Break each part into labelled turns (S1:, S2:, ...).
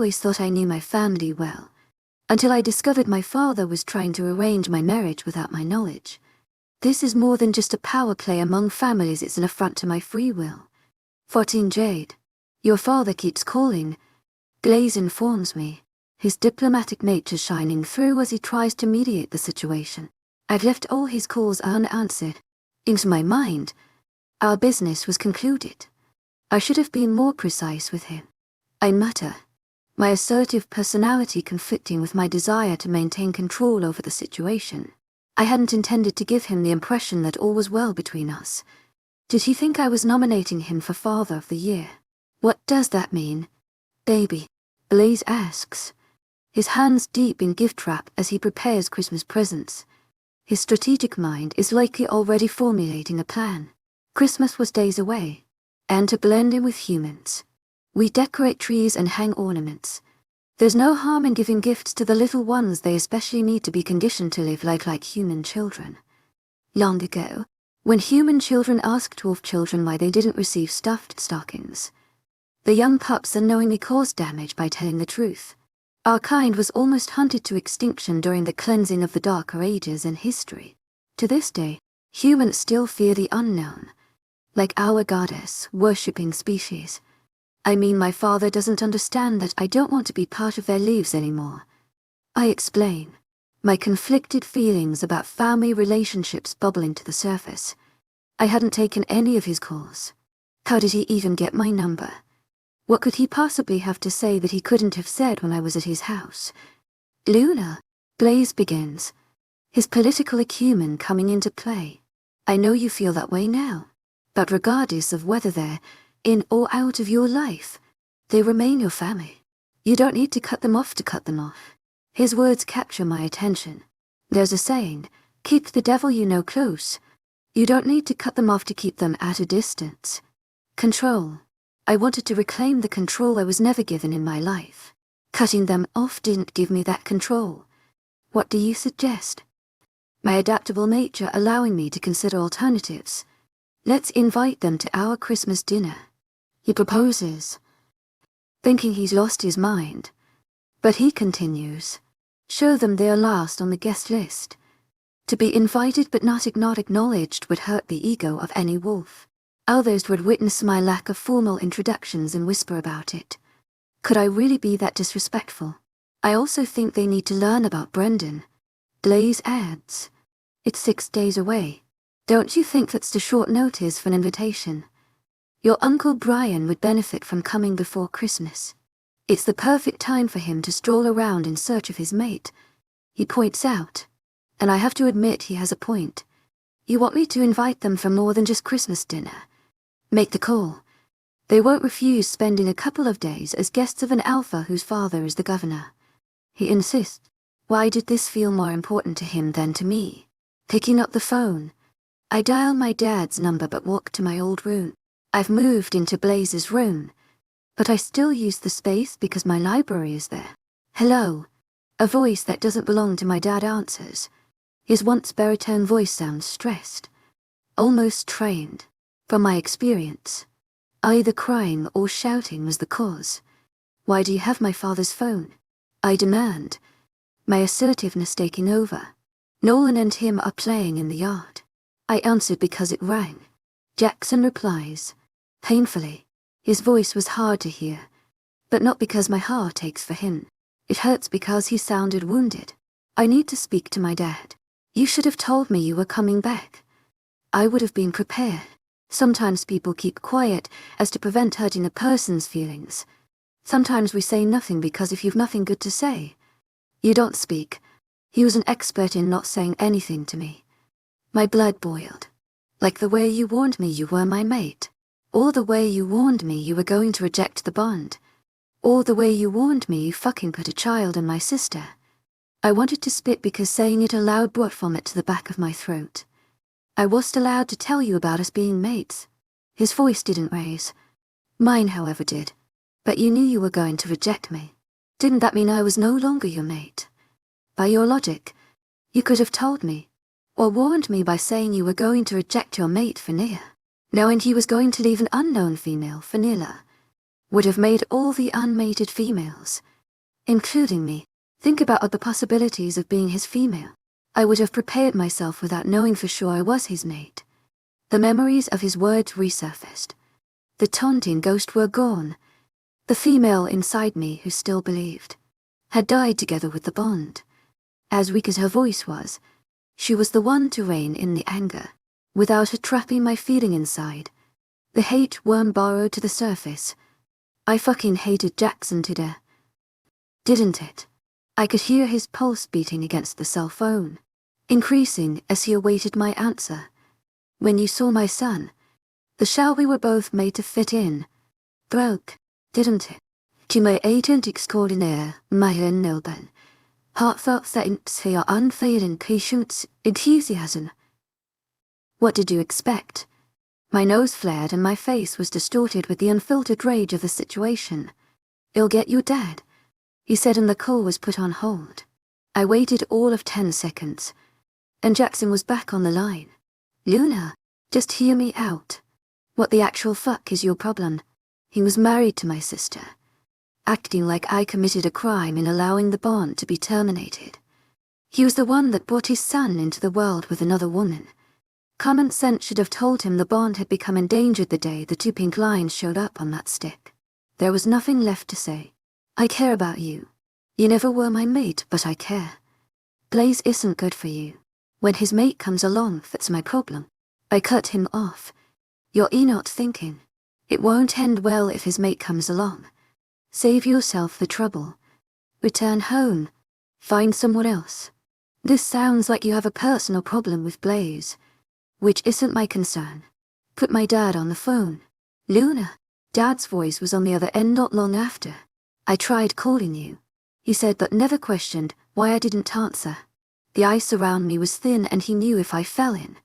S1: always thought I knew my family well, until I discovered my father was trying to arrange my marriage without my knowledge. This is more than just a power play among families, it's an affront to my free will. 14 Jade. Your father keeps calling. Blaze informs me, his diplomatic nature shining through as he tries to mediate the situation. I've left all his calls unanswered. Into my mind, our business was concluded. I should have been more precise with him. I mutter, my assertive personality conflicting with my desire to maintain control over the situation. I hadn't intended to give him the impression that all was well between us. Did he think I was nominating him for Father of the Year? What does that mean, baby? Blaze asks, his hands deep in gift wrap as he prepares Christmas presents. His strategic mind is likely already formulating a plan. Christmas was days away, and to blend in with humans, we decorate trees and hang ornaments. There's no harm in giving gifts to the little ones, they especially need to be conditioned to live like human children. Long ago, when human children asked dwarf children why they didn't receive stuffed stockings, the young pups unknowingly caused damage by telling the truth. Our kind was almost hunted to extinction during the cleansing of the darker ages in history. To this day, humans still fear the unknown, like our goddess, worshipping species. I mean, my father doesn't understand that I don't want to be part of their lives anymore. I explain, my conflicted feelings about family relationships bubbling to the surface. I hadn't taken any of his calls. How did he even get my number? What could he possibly have to say that he couldn't have said when I was at his house? Luna, Blaze begins, his political acumen coming into play. I know you feel that way now, but regardless of whether they're in or out of your life, they remain your family. You don't need to cut them off to cut them off. His words capture my attention. There's a saying, keep the devil you know close. You don't need to cut them off to keep them at a distance. Control. I wanted to reclaim the control I was never given in my life. Cutting them off didn't give me that control. What do you suggest? My adaptable nature allowing me to consider alternatives. Let's invite them to our Christmas dinner. He proposes, thinking he's lost his mind. But he continues, show them they are last on the guest list. To be invited but not acknowledged would hurt the ego of any wolf. Others would witness my lack of formal introductions and whisper about it. Could I really be that disrespectful? I also think they need to learn about Brendan. Blaze adds, it's 6 days away. Don't you think that's too short notice for an invitation? Your Uncle Brian would benefit from coming before Christmas. It's the perfect time for him to stroll around in search of his mate, he points out. And I have to admit he has a point. You want me to invite them for more than just Christmas dinner? Make the call. They won't refuse spending a couple of days as guests of an alpha whose father is the governor. He insists. Why did this feel more important to him than to me? Picking up the phone. I dial my dad's number but walk to my old room. I've moved into Blaze's room, but I still use the space because my library is there. Hello. A voice that doesn't belong to my dad answers. His once baritone voice sounds stressed, almost trained. From my experience, either crying or shouting was the cause. Why do you have my father's phone? I demand, my assertiveness taking over. Nolan and him are playing in the yard. I answered because it rang. Jackson replies, painfully. His voice was hard to hear, but not because my heart aches for him. It hurts because he sounded wounded. I need to speak to my dad. You should have told me you were coming back. I would have been prepared. Sometimes people keep quiet as to prevent hurting a person's feelings. Sometimes we say nothing because if you've nothing good to say, you don't speak. He was an expert in not saying anything to me. My blood boiled. Like the way you warned me you were my mate. Or the way you warned me you were going to reject the bond. Or the way you warned me you fucking put a child on my sister. I wanted to spit because saying it aloud brought vomit to the back of my throat. I wasn't allowed to tell you about us being mates. His voice didn't raise. Mine, however, did. But you knew you were going to reject me. Didn't that mean I was no longer your mate? By your logic, you could have told me, or warned me by saying you were going to reject your mate for Nia, knowing he was going to leave an unknown female for Nila. Would have made all the unmated females including me. Think about other possibilities of being his female. I would have prepared myself without knowing for sure I was his mate. The memories of his words resurfaced. The taunting ghosts were gone. The female inside me who still believed had died together with the bond. As weak as her voice was, she was the one to rein in the anger, without her trapping my feeling inside. The hate worm burrowed to the surface. I fucking hated Jackson to death. Didn't it? I could hear his pulse beating against the cell phone, increasing as he awaited my answer. When you saw my son, the shell we were both made to fit in broke, didn't it? To my agent extraordinaire, Myron Nilben. Heartfelt thanks for your unfailing patience, enthusiasm. What did you expect? My nose flared and my face was distorted with the unfiltered rage of the situation. You'll get your dad, he said, and the call was put on hold. I waited all of 10 seconds, and Jackson was back on the line. Luna, just hear me out. What the actual fuck is your problem? He was married to my sister, acting like I committed a crime in allowing the bond to be terminated. He was the one that brought his son into the world with another woman. Common sense should have told him the bond had become endangered the day the 2 pink lines showed up on that stick. There was nothing left to say. I care about you. You never were my mate, but I care. Blaze isn't good for you. When his mate comes along, that's my problem. I cut him off. You're not thinking. It won't end well if his mate comes along. Save yourself the trouble. Return home. Find someone else. This sounds like you have a personal problem with Blaze, which isn't my concern. Put my dad on the phone. Luna. Dad's voice was on the other end not long after. I tried calling you, he said, but never questioned why I didn't answer. The ice around me was thin and he knew if I fell in,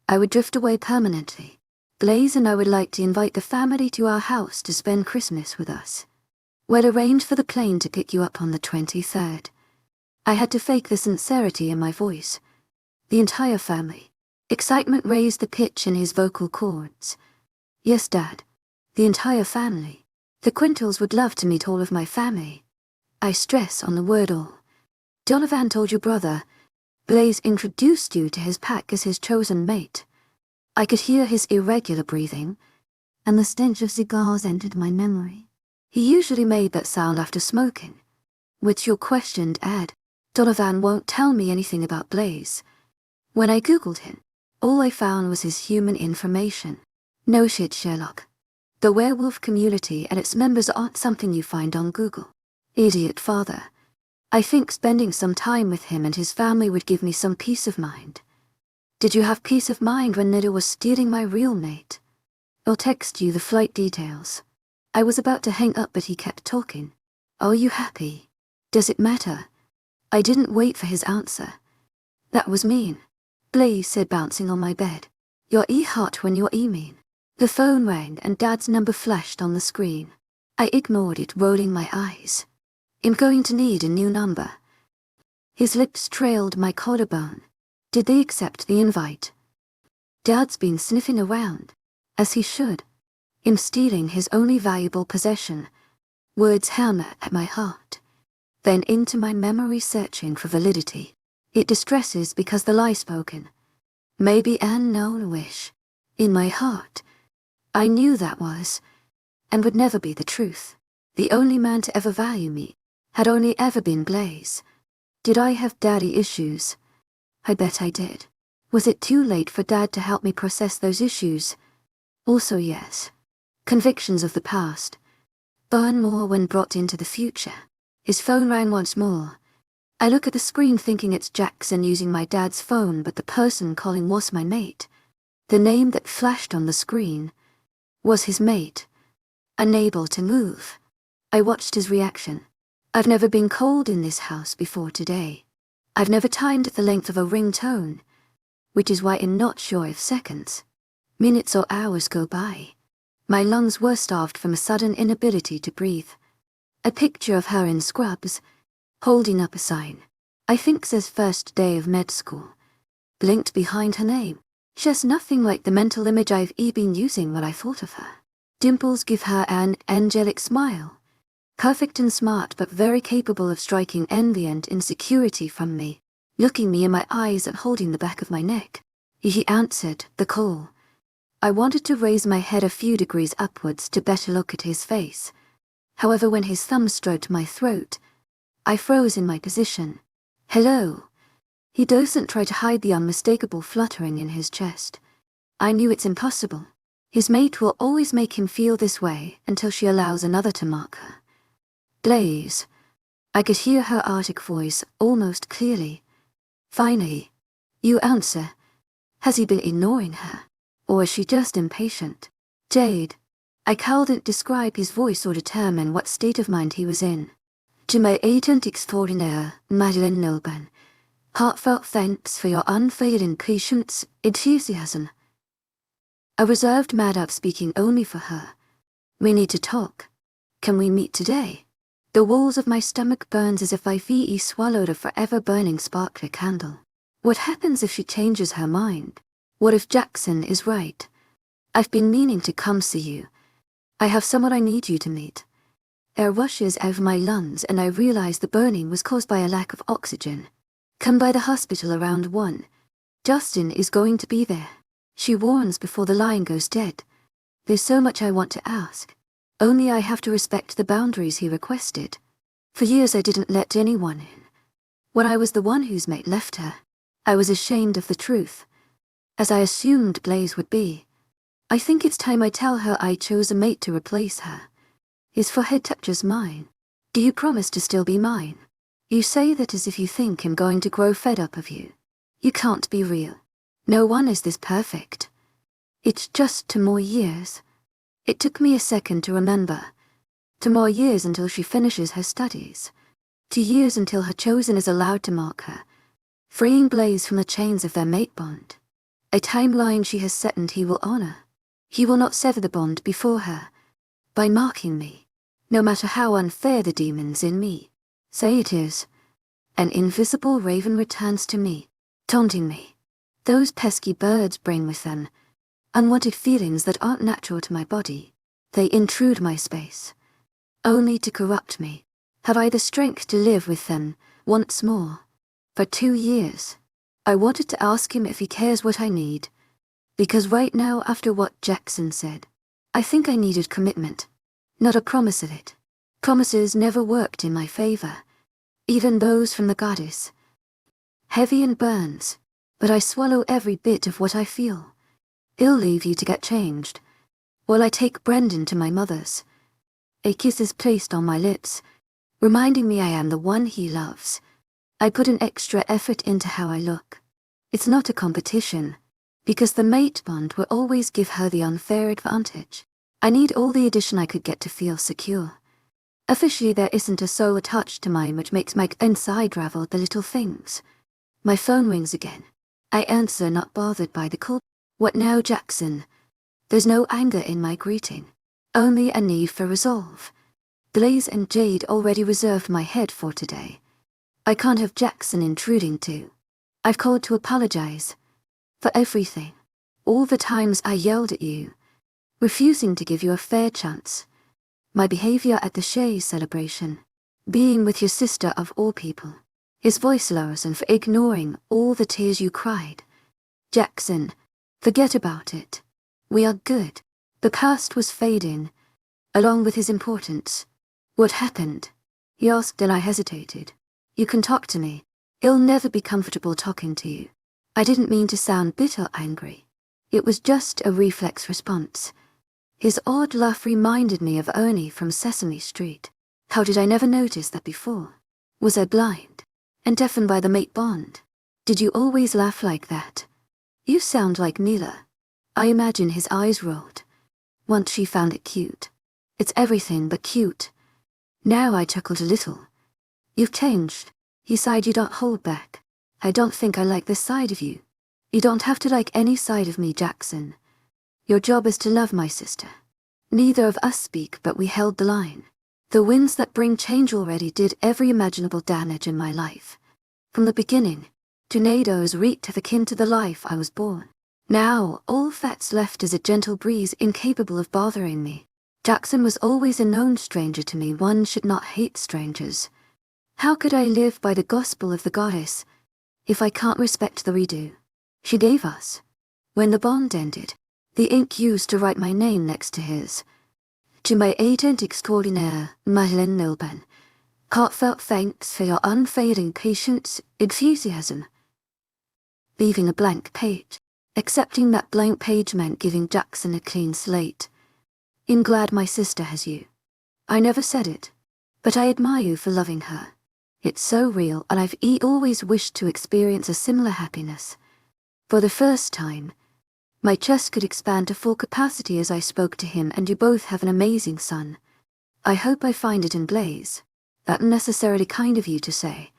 S1: I would drift away permanently. Blaze and I would like to invite the family to our house to spend Christmas with us. We'll arrange for the plane to pick you up on the 23rd. I had to fake the sincerity in my voice. The entire family. Excitement raised the pitch in his vocal cords. Yes, Dad. The entire family. The Quintals would love to meet all of my family. I stress on the word all. Donovan told your brother. Blaze introduced you to his pack as his chosen mate. I could hear his irregular breathing, and the stench of cigars entered my memory. He usually made that sound after smoking. Which your questioned Ed. Donovan won't tell me anything about Blaze. When I googled him, all I found was his human information. No shit, Sherlock. The werewolf community and its members aren't something you find on Google. Idiot father. I think spending some time with him and his family would give me some peace of mind. Did you have peace of mind when Nida was stealing my real mate? I'll text you the flight details. I was about to hang up but he kept talking. Are you happy? Does it matter? I didn't wait for his answer. That was mean. Blaze said, bouncing on my bed. You're hot when you're mean. The phone rang and Dad's number flashed on the screen. I ignored it, rolling my eyes. I'm going to need a new number. His lips trailed my collarbone. Did they accept the invite? Dad's been sniffing around, as he should. I'm stealing his only valuable possession. Words hammer at my heart, then into my memory, searching for validity. It distresses because the lie spoken. Maybe an unknown wish. In my heart, I knew that was, and would never be the truth. The only man to ever value me had only ever been Blaze. Did I have daddy issues? I bet I did. Was it too late for Dad to help me process those issues? Also yes. Convictions of the past. Burn more when brought into the future. His phone rang once more. I look at the screen thinking it's Jackson using my dad's phone, but the person calling was my mate. The name that flashed on the screen was his mate. Unable to move. I watched his reaction. I've never been cold in this house before today. I've never timed the length of a ringtone, which is why I'm not sure if seconds, minutes or hours go by. My lungs were starved from a sudden inability to breathe. A picture of her in scrubs, holding up a sign. I think says first day of med school. Blinked behind her name. Just nothing like the mental image I've been using when I thought of her. Dimples give her an angelic smile. Perfect and smart but very capable of striking envy and insecurity from me, looking me in my eyes and holding the back of my neck. He answered the call. I wanted to raise my head a few degrees upwards to better look at his face. However, when his thumb stroked my throat, I froze in my position. Hello. He doesn't try to hide the unmistakable fluttering in his chest. I knew it's impossible. His mate will always make him feel this way until she allows another to mark her. Blaze. I could hear her Arctic voice almost clearly. Finally. You answer. Has he been ignoring her? Or is she just impatient? Jade. I couldn't describe his voice or determine what state of mind he was in. To my agent extraordinaire, Madeline Nilban. Heartfelt thanks for your unfailing patience, enthusiasm. I reserved Madab speaking only for her. We need to talk. Can we meet today? The walls of my stomach burns as if I swallowed a forever burning sparkler candle. What happens if she changes her mind? What if Jackson is right? I've been meaning to come see you. I have someone I need you to meet. Air rushes out of my lungs and I realize the burning was caused by a lack of oxygen. Come by the hospital around 1. Justin is going to be there. She warns before the line goes dead. There's so much I want to ask. Only I have to respect the boundaries he requested. For years I didn't let anyone in. When I was the one whose mate left her, I was ashamed of the truth, as I assumed Blaze would be. I think it's time I tell her I chose a mate to replace her. His forehead touches mine. Do you promise to still be mine? You say that as if you think I'm going to grow fed up of you. You can't be real. No one is this perfect. It's just 2 more years. It took me a second to remember. 2 more years until she finishes her studies. 2 years until her chosen is allowed to mark her, freeing Blaze from the chains of their mate bond. A timeline she has set and he will honor. He will not sever the bond before her. By marking me, no matter how unfair the demons in me say it is, an invisible raven returns to me, taunting me. Those pesky birds bring with them unwanted feelings that aren't natural to my body. They intrude my space, only to corrupt me. Have I the strength to live with them once more? For 2 years, I wanted to ask him if he cares what I need, because right now, after what Jackson said, I think I needed commitment, not a promise of it. Promises never worked in my favor, even those from the goddess. Heavy and burns, but I swallow every bit of what I feel. I'll leave you to get changed, while I take Brendan to my mother's. A kiss is placed on my lips, reminding me I am the one he loves. I put an extra effort into how I look. It's not a competition, because the mate bond will always give her the unfair advantage. I need all the addition I could get to feel secure. Officially, there isn't a soul attached to mine, which makes my inside ravel the little things. My phone rings again. I answer, not bothered by the call. What now, Jackson? There's no anger in my greeting, only a need for resolve. Blaze and Jade already reserved my head for today. I can't have Jackson intruding too. I've called to apologize for everything. All the times I yelled at you, refusing to give you a fair chance. My behavior at the Shea celebration, being with your sister of all people. His voice lowers, and for ignoring all the tears you cried. Jackson, forget about it. We are good. The past was fading, along with his importance. What happened? He asked, and I hesitated. You can talk to me. He'll never be comfortable talking to you. I didn't mean to sound bitter or angry. It was just a reflex response. His odd laugh reminded me of Ernie from Sesame Street. How did I never notice that before? Was I blind and deafened by the mate bond? Did you always laugh like that? You sound like Mila. I imagine his eyes rolled. Once she found it cute. It's everything but cute. Now I chuckled a little. You've changed. He sighed. You don't hold back. I don't think I like this side of you. You don't have to like any side of me, Jackson. Your job is to love my sister. Neither of us speak, but we held the line. The winds that bring change already did every imaginable damage in my life. From the beginning, tornadoes wreaked akin to the life I was born. Now, all that's left is a gentle breeze incapable of bothering me. Jackson was always a known stranger to me. One should not hate strangers. How could I live by the gospel of the goddess if I can't respect the redo she gave us? When the bond ended, the ink used to write my name next to his. To my agent extraordinaire, Madeleine Nilben, heartfelt thanks for your unfailing patience, enthusiasm. Leaving a blank page. Accepting that blank page meant giving Jackson a clean slate. I'm glad my sister has you. I never said it, but I admire you for loving her. It's so real, and I've always wished to experience a similar happiness. For the first time, my chest could expand to full capacity as I spoke to him, and you both have an amazing son. I hope I find it in Blaze. That's necessarily kind of you to say.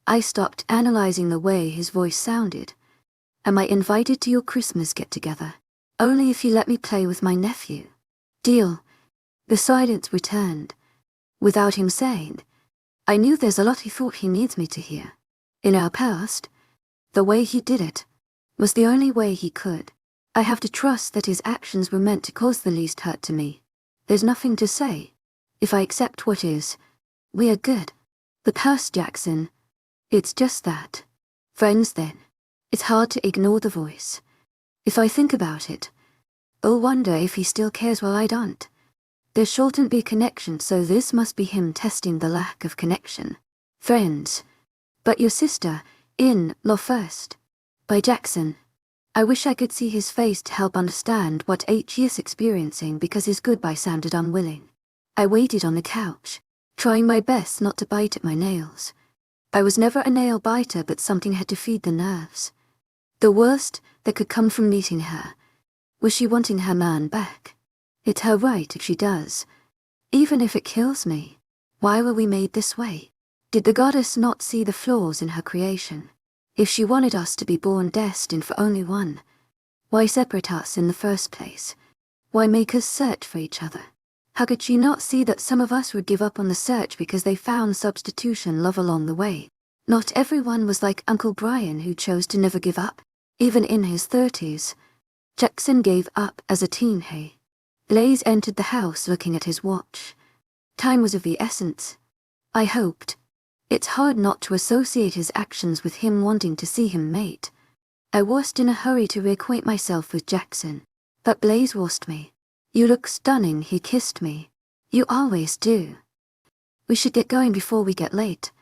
S1: I stopped analyzing the way his voice sounded. Am I invited to your Christmas get-together? Only if you let me play with my nephew. Deal. The silence returned. Without him saying, I knew there's a lot he thought he needs me to hear. In our past, the way he did it was the only way he could. I have to trust that his actions were meant to cause the least hurt to me. There's nothing to say. If I accept what is, we are good. The past, Jackson. It's just that. Friends then. It's hard to ignore the voice. If I think about it, I'll wonder if he still cares while I don't. There shouldn't be connection, so this must be him testing the lack of connection. Friends. But your sister, in Law First. By Jackson. I wish I could see his face to help understand what he is experiencing, because his goodbye sounded unwilling. I waited on the couch, trying my best not to bite at my nails. I was never a nail biter, but something had to feed the nerves. The worst that could come from meeting her was she wanting her man back. It's her right if she does. Even if it kills me. Why were we made this way? Did the goddess not see the flaws in her creation? If she wanted us to be born destined for only one, why separate us in the first place? Why make us search for each other? How could she not see that some of us would give up on the search because they found substitution love along the way? Not everyone was like Uncle Brian, who chose to never give up. Even in his 30s, Jackson gave up as a teen. Hey. Blaze entered the house looking at his watch. Time was of the essence. I hoped. It's hard not to associate his actions with him wanting to see him mate. I wasn't in a hurry to reacquaint myself with Jackson, but Blaze wasn't me. You look stunning, he kissed me. You always do. We should get going before we get late.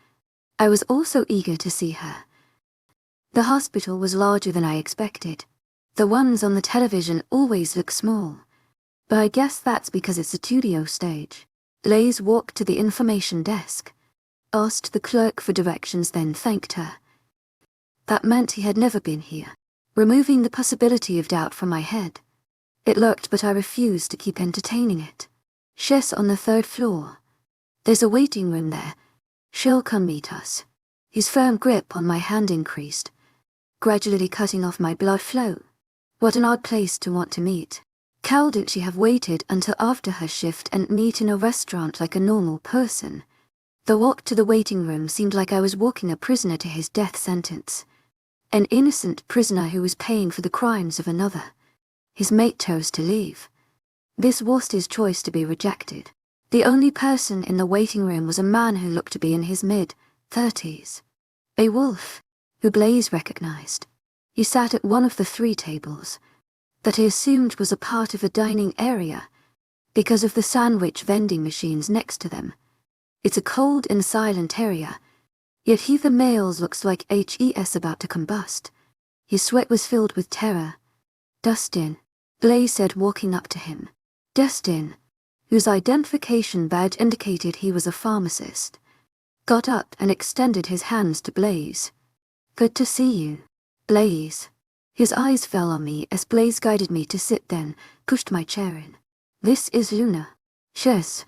S1: I was also eager to see her. The hospital was larger than I expected. The ones on the television always look small. But I guess that's because it's a studio stage. Blaze walked to the information desk, asked the clerk for directions, then thanked her. That meant he had never been here, removing the possibility of doubt from my head. It lurked, but I refused to keep entertaining it. She's on the 3rd floor. There's a waiting room there. She'll come meet us. His firm grip on my hand increased, gradually cutting off my blood flow. What an odd place to want to meet. Couldn't she have waited until after her shift and meet in a restaurant like a normal person? The walk to the waiting room seemed like I was walking a prisoner to his death sentence. An innocent prisoner who was paying for the crimes of another. His mate chose to leave. This was his choice to be rejected. The only person in the waiting room was a man who looked to be in his mid-30s. A wolf, who Blaze recognized. He sat at one of the 3 tables that he assumed was a part of a dining area because of the sandwich vending machines next to them. It's a cold and silent area, yet he the males looks like HES about to combust. His sweat was filled with terror. Dustin, Blaze said, walking up to him. Dustin, whose identification badge indicated he was a pharmacist, got up and extended his hands to Blaze. Good to see you, Blaze. His eyes fell on me as Blaze guided me to sit, then pushed my chair in. This is Luna. She's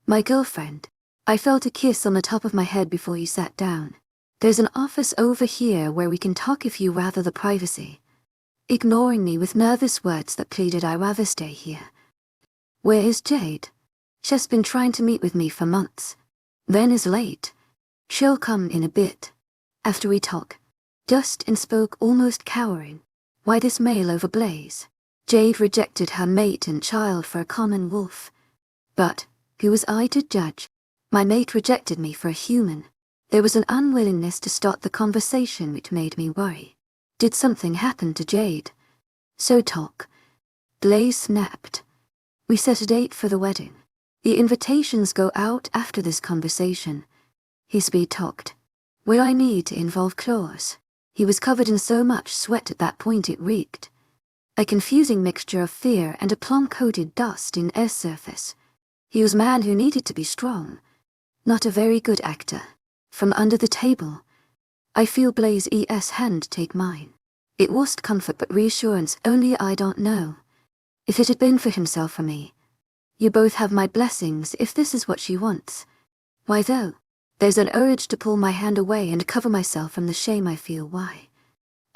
S1: my girlfriend. I felt a kiss on the top of my head before he sat down. There's an office over here where we can talk if you rather the privacy. Ignoring me with nervous words that pleaded I rather stay here. Where is Jade? She's been trying to meet with me for months. Then is late. She'll come in a bit. After we talk. Dustin spoke, almost cowering. Why this mail over Blaze? Jade rejected her mate and child for a common wolf. But who was I to judge? My mate rejected me for a human. There was an unwillingness to start the conversation which made me worry. Did something happen to Jade? So talk. Blaze snapped. We set a date for the wedding. The invitations go out after this conversation. He speed-talked. Will I need to involve claws? He was covered in so much sweat at that point it reeked. A confusing mixture of fear and a plum-coated dust in air surface. He was a man who needed to be strong. Not a very good actor. From under the table, I feel Blaze's hand take mine. It wasn't comfort but reassurance, only I don't know. If it had been for himself or me. You both have my blessings if this is what she wants. Why though? There's an urge to pull my hand away and cover myself from the shame I feel. Why?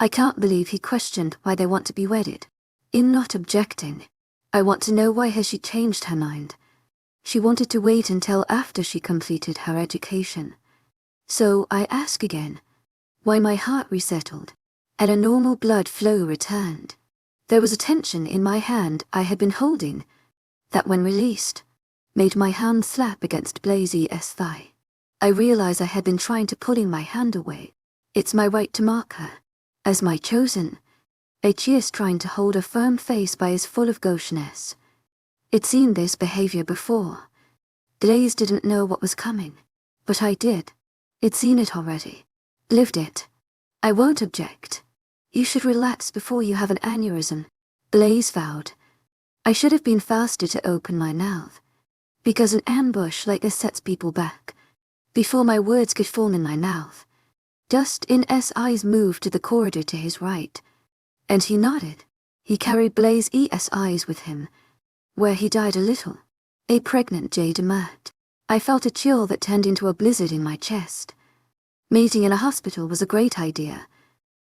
S1: I can't believe he questioned why they want to be wedded. In not objecting. I want to know why has she changed her mind. She wanted to wait until after she completed her education. So I ask again, why my heart resettled, and a normal blood flow returned. There was a tension in my hand I had been holding, that when released, made my hand slap against Blaze's thigh. I realize I had been trying to pulling my hand away. It's my right to mark her, as my chosen. He is trying to hold a firm face by his full of gaucheness. I'd seen this behavior before. Blaze didn't know what was coming, but I did. I'd seen it already. Lived it. I won't object. You should relax before you have an aneurysm, Blaze vowed. I should have been faster to open my mouth, because an ambush like this sets people back. Before my words could form in my mouth, Dustin's eyes moved to the corridor to his right, and he nodded. He carried Blaze's eyes with him, where he died a little. A pregnant Jade emerged. I felt a chill that turned into a blizzard in my chest. Meeting in a hospital was a great idea.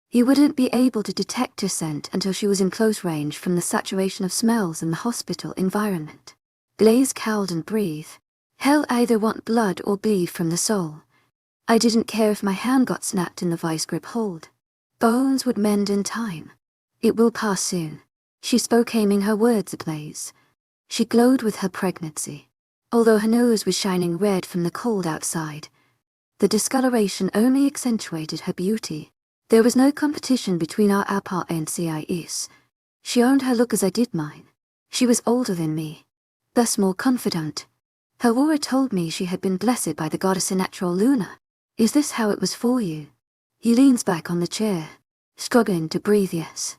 S1: He wouldn't be able to detect her scent until she was in close range from the saturation of smells in the hospital environment. Blaze cowled and breathed. Hell, either want blood or bleed from the soul. I didn't care if my hand got snapped in the vice grip hold. Bones would mend in time. It will pass soon. She spoke, aiming her words at Blaze. She glowed with her pregnancy. Although her nose was shining red from the cold outside, the discoloration only accentuated her beauty. There was no competition between our Apa and CIS. She owned her look as I did mine. She was older than me, thus more confident. Her aura told me she had been blessed by the goddess in natural Luna. Is this how it was for you? He leans back on the chair, struggling to breathe. Yes.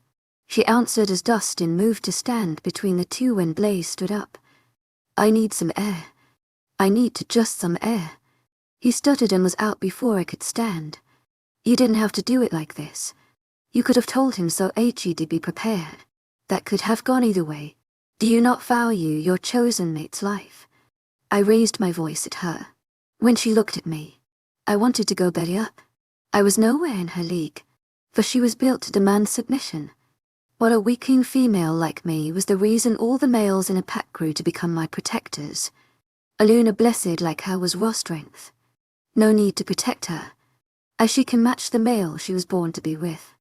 S1: She answered as Dustin moved to stand between the two when Blaze stood up. I need some air. I need to just some air. He stuttered and was out before I could stand. You didn't have to do it like this. You could have told him so. He'd be prepared. That could have gone either way. Do you not value your chosen mate's life? I raised my voice at her. When she looked at me, I wanted to go belly up. I was nowhere in her league, for she was built to demand submission. While a weakling female like me was the reason all the males in a pack grew to become my protectors. A Luna blessed like her was raw strength. No need to protect her, as she can match the male she was born to be with.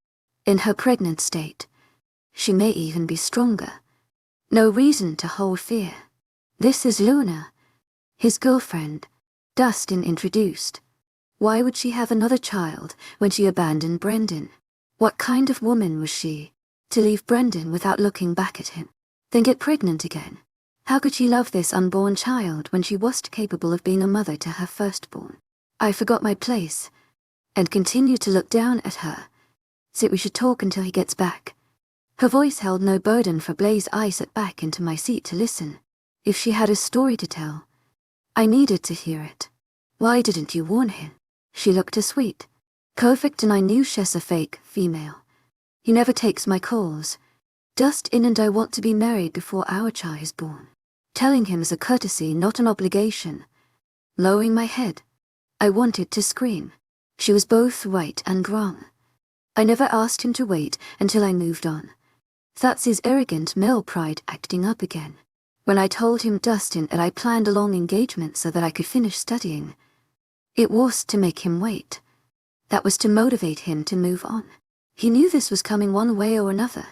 S1: In her pregnant state, she may even be stronger. No reason to hold fear. This is Luna, his girlfriend, Dustin introduced. Why would she have another child when she abandoned Brendan? What kind of woman was she, to leave Brendan without looking back at him, then get pregnant again? How could she love this unborn child when she wasn't capable of being a mother to her firstborn? I forgot my place, and continued to look down at her. So we should talk until he gets back. Her voice held no burden for Blaze. I sat back into my seat to listen. If she had a story to tell, I needed to hear it. Why didn't you warn him? She looked too sweet. Perfect, and I knew she's a fake female. He never takes my calls. Dustin and I want to be married before our child is born. Telling him is a courtesy, not an obligation. Lowering my head, I wanted to scream. She was both right and wrong. I never asked him to wait until I moved on. That's his arrogant male pride acting up again. When I told him Dustin and I planned a long engagement so that I could finish studying, it was to make him wait. That was to motivate him to move on. He knew this was coming one way or another.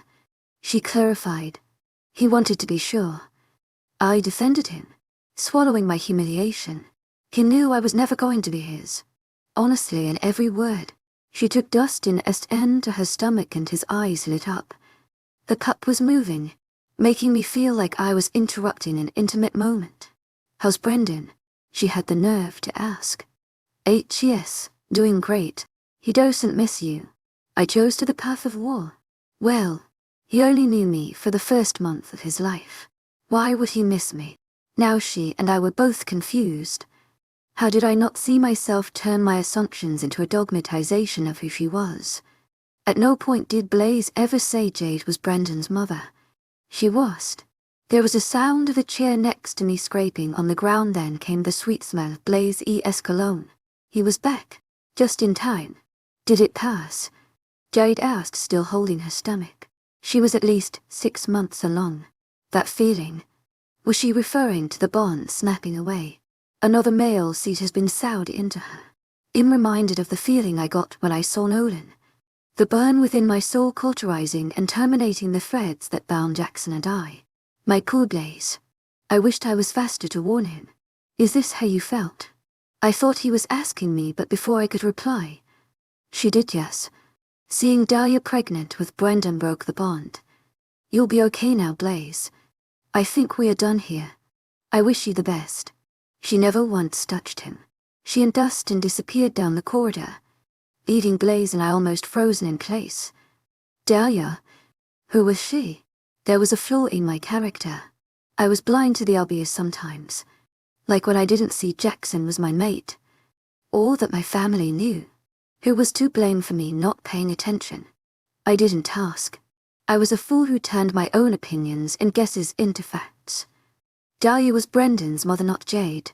S1: She clarified. He wanted to be sure. I defended him. swallowing my humiliation. He knew I was never going to be his. Honestly, in every word. She took destined to her stomach and his eyes lit up. The cup was moving, making me feel like I was interrupting an intimate moment. "How's Brendan?" she had the nerve to ask. "Yes, doing great. He doesn't miss you. I chose to the path of war." Well, he only knew me for the first month of his life. Why would he miss me? Now she and I were both confused. How did I not see myself turn my assumptions into a dogmatization of who she was? At no point did Blaze ever say Jade was Brendan's mother. She wasn't. There was a sound of a chair next to me scraping on the ground, then came the sweet smell of Blaze's cologne. He was back, just in time. "Did it pass?" Jade asked, still holding her stomach. She was at least 6 months along. That feeling. Was she referring to the bond snapping away? Another male seed has been sowed into her. I'm reminded of the feeling I got when I saw Nolan. The burn within my soul cauterizing and terminating the threads that bound Jackson and I. My cool Blaze. I wished I was faster to warn him. "Is this how you felt?" I thought he was asking me, but before I could reply, she did yes. Seeing Dahlia pregnant with Brendan broke the bond. "You'll be okay now, Blaze. I think we are done here. I wish you the best." She never once touched him. She and Dustin disappeared down the corridor, leaving Blaze and I almost frozen in place. Dahlia? Who was she? There was a flaw in my character. I was blind to the obvious sometimes, like when I didn't see Jackson was my mate, or that my family knew. Who was to blame for me not paying attention? I didn't ask. I was a fool who turned my own opinions and guesses into facts. Dahlia was Brendan's mother, not Jade.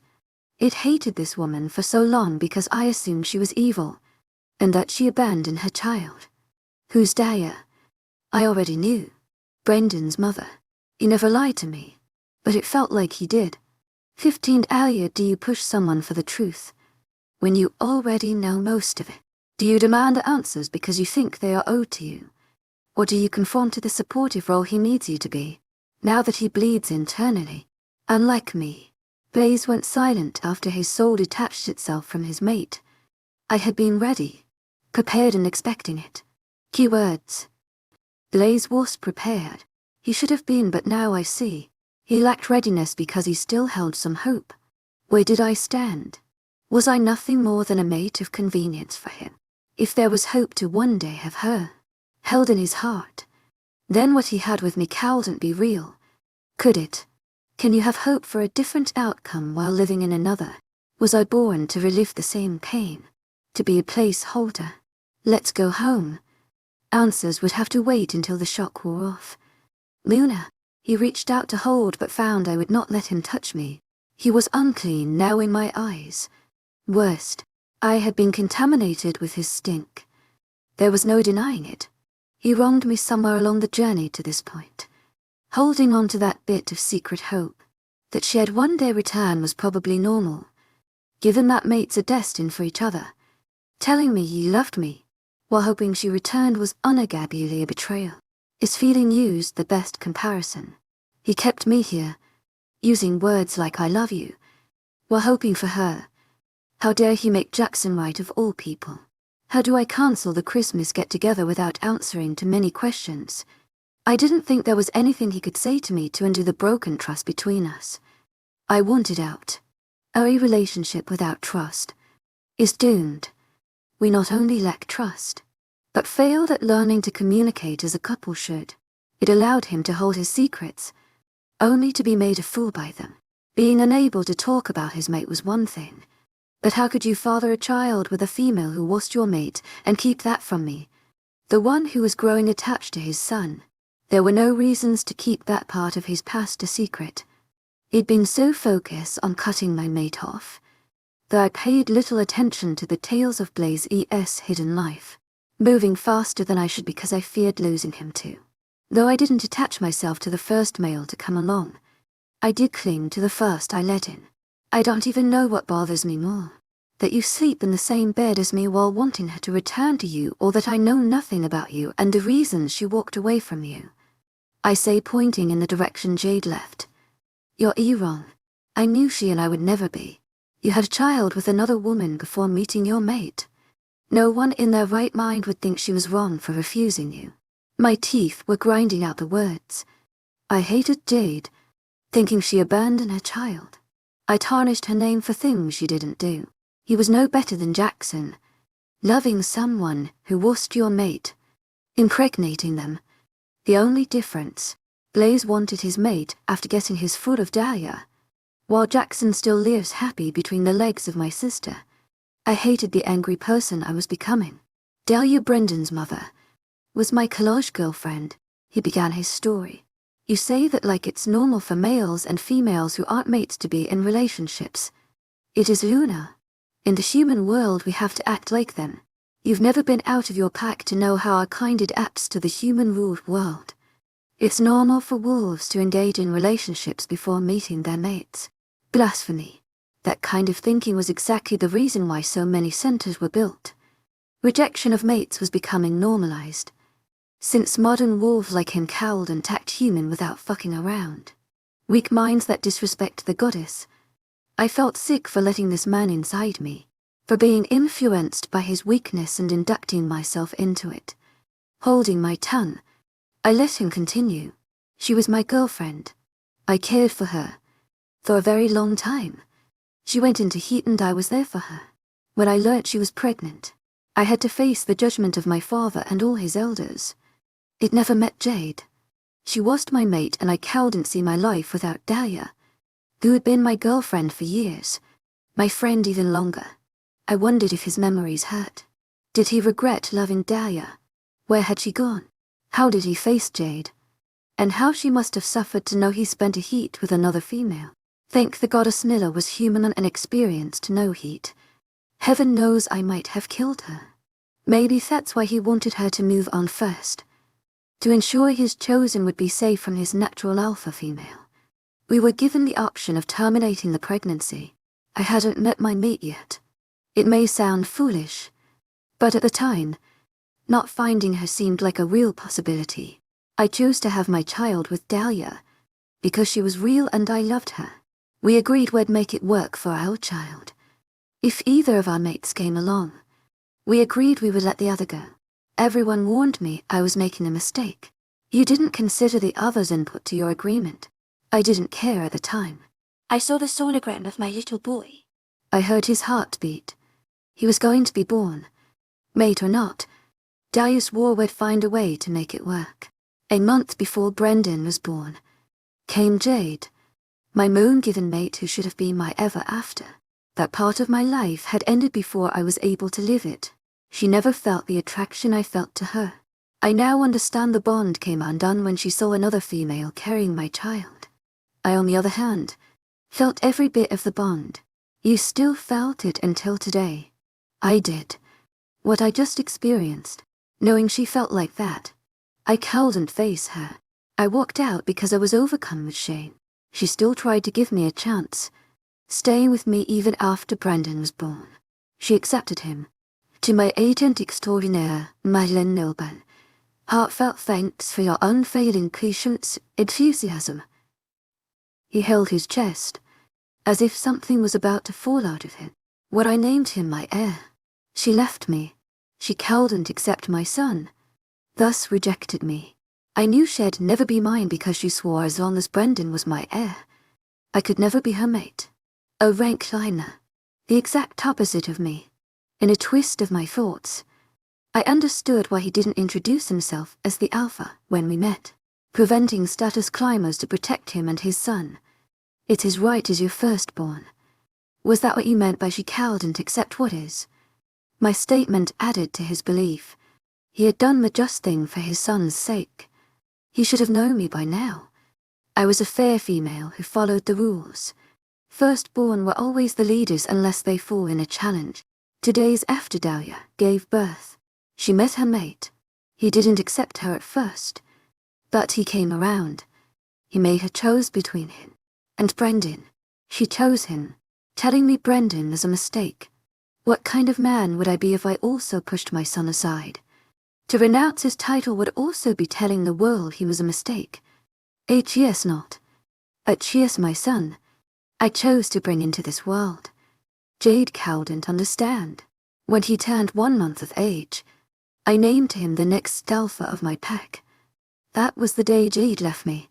S1: It hated this woman for so long because I assumed she was evil, and that she abandoned her child. Who's Dahlia? I already knew. Brendan's mother. He never lied to me, but it felt like he did. 15 Dahlia, do you push someone for the truth when you already know most of it? Do you demand answers because you think they are owed to you? Or do you conform to the supportive role he needs you to be, now that he bleeds internally? Unlike me, Blaze went silent after his soul detached itself from his mate. I had been ready, prepared and expecting it. Keywords. Blaze was prepared. He should have been, but now I see. He lacked readiness because he still held some hope. Where did I stand? Was I nothing more than a mate of convenience for him? If there was hope to one day have her held in his heart, then what he had with me couldn't be real. Could it? Can you have hope for a different outcome while living in another? Was I born to relive the same pain? To be a placeholder? Let's go home. Answers would have to wait until the shock wore off. Luna. He reached out to hold but found I would not let him touch me. He was unclean now in my eyes. Worst, I had been contaminated with his stink. There was no denying it. He wronged me somewhere along the journey to this point. Holding on to that bit of secret hope that she had one day return was probably normal, given that mates are destined for each other. Telling me he loved me, while hoping she returned, was unagably a betrayal. Is feeling used the best comparison? He kept me here, using words like "I love you," while hoping for her. How dare he make Jackson right of all people? How do I cancel the Christmas get-together without answering to many questions? I didn't think there was anything he could say to me to undo the broken trust between us. I wanted out. Our relationship without trust is doomed. We not only lack trust, but failed at learning to communicate as a couple should. It allowed him to hold his secrets, only to be made a fool by them. Being unable to talk about his mate was one thing, but how could you father a child with a female who was your mate and keep that from me, the one who was growing attached to his son? There were no reasons to keep that part of his past a secret. He'd been so focused on cutting my mate off that I paid little attention to the tales of Blaze's hidden life, moving faster than I should because I feared losing him too. Though I didn't attach myself to the first male to come along, I did cling to the first I let in. I don't even know what bothers me more, that you sleep in the same bed as me while wanting her to return to you, or that I know nothing about you and the reasons she walked away from you. I say, pointing in the direction Jade left. You're wrong. I knew she and I would never be. You had a child with another woman before meeting your mate. No one in their right mind would think she was wrong for refusing you. My teeth were grinding out the words. I hated Jade, thinking she abandoned her child. I tarnished her name for things she didn't do. He was no better than Jackson, loving someone who wasn't your mate, impregnating them. The only difference, Blaze wanted his mate after getting his foot of Dahlia, while Jackson still lives happy between the legs of my sister. I hated the angry person I was becoming. Dahlia Brendan's mother was my college girlfriend. He began his story. You say that like it's normal for males and females who aren't mates to be in relationships. It is Luna. In the human world we have to act like them. You've never been out of your pack to know how our kind adapts to the human-ruled world. It's normal for wolves to engage in relationships before meeting their mates. Blasphemy. That kind of thinking was exactly the reason why so many centers were built. Rejection of mates was becoming normalized, since modern wolves like him cowled and attacked human without fucking around. Weak minds that disrespect the goddess. I felt sick for letting this man inside me, for being influenced by his weakness and inducting myself into it. Holding my tongue, I let him continue. She was my girlfriend. I cared for her. For a very long time. She went into heat and I was there for her. When I learnt she was pregnant, I had to face the judgment of my father and all his elders. It never met Jade. She was my mate and I couldn't see my life without Dahlia, who had been my girlfriend for years, my friend even longer. I wondered if his memories hurt. Did he regret loving Dahlia? Where had she gone? How did he face Jade? And how she must have suffered to know he spent a heat with another female. Thank the goddess Nilla was human and experienced to know heat. Heaven knows I might have killed her. Maybe that's why he wanted her to move on first, to ensure his chosen would be safe from his natural alpha female. We were given the option of terminating the pregnancy. I hadn't met my mate yet. It may sound foolish, but at the time, not finding her seemed like a real possibility. I chose to have my child with Dahlia, because she was real and I loved her. We agreed we'd make it work for our child. If either of our mates came along, we agreed we would let the other go. Everyone warned me I was making a mistake. You didn't consider the other's input to your agreement. I didn't care at the time.
S2: I saw the sonogram of my little boy.
S1: I heard his heartbeat. He was going to be born. Mate or not, Dahlia swore we'd find a way to make it work. A month before Brendan was born, came Jade, my moon-given mate who should have been my ever after. That part of my life had ended before I was able to live it. She never felt the attraction I felt to her. I now understand the bond came undone when she saw another female carrying my child. I, on the other hand, felt every bit of the bond. You still felt it until today. I did. What I just experienced, knowing she felt like that. I couldn't face her. I walked out because I was overcome with shame. She still tried to give me a chance, staying with me even after Brandon was born. She accepted him. To my agent extraordinaire, Madeleine Nilban, heartfelt thanks for your unfailing patience, enthusiasm. He held his chest, as if something was about to fall out of him. When I named him my heir, she left me. She couldn't accept my son, thus rejected me. I knew she'd never be mine because she swore as long as Brendan was my heir, I could never be her mate. A rank liner, the exact opposite of me. In a twist of my thoughts, I understood why he didn't introduce himself as the Alpha when we met, preventing status climbers to protect him and his son. It's his right as your firstborn. Was that what you meant by she couldn't accept what is? My statement added to his belief. He had done the just thing for his son's sake. He should have known me by now. I was a fair female who followed the rules. Firstborn were always the leaders unless they fall in a challenge. 2 days after Dahlia gave birth, she met her mate. He didn't accept her at first, but he came around. He made her choose between him and Brendan. She chose him, telling me Brendan was a mistake. What kind of man would I be if I also pushed my son aside? To renounce his title would also be telling the world he was a mistake. Yes, not. Yes, my son. I chose to bring into this world. Jade couldn't understand. When he turned 1 month of age, I named him the next alpha of my pack. That was the day Jade left me.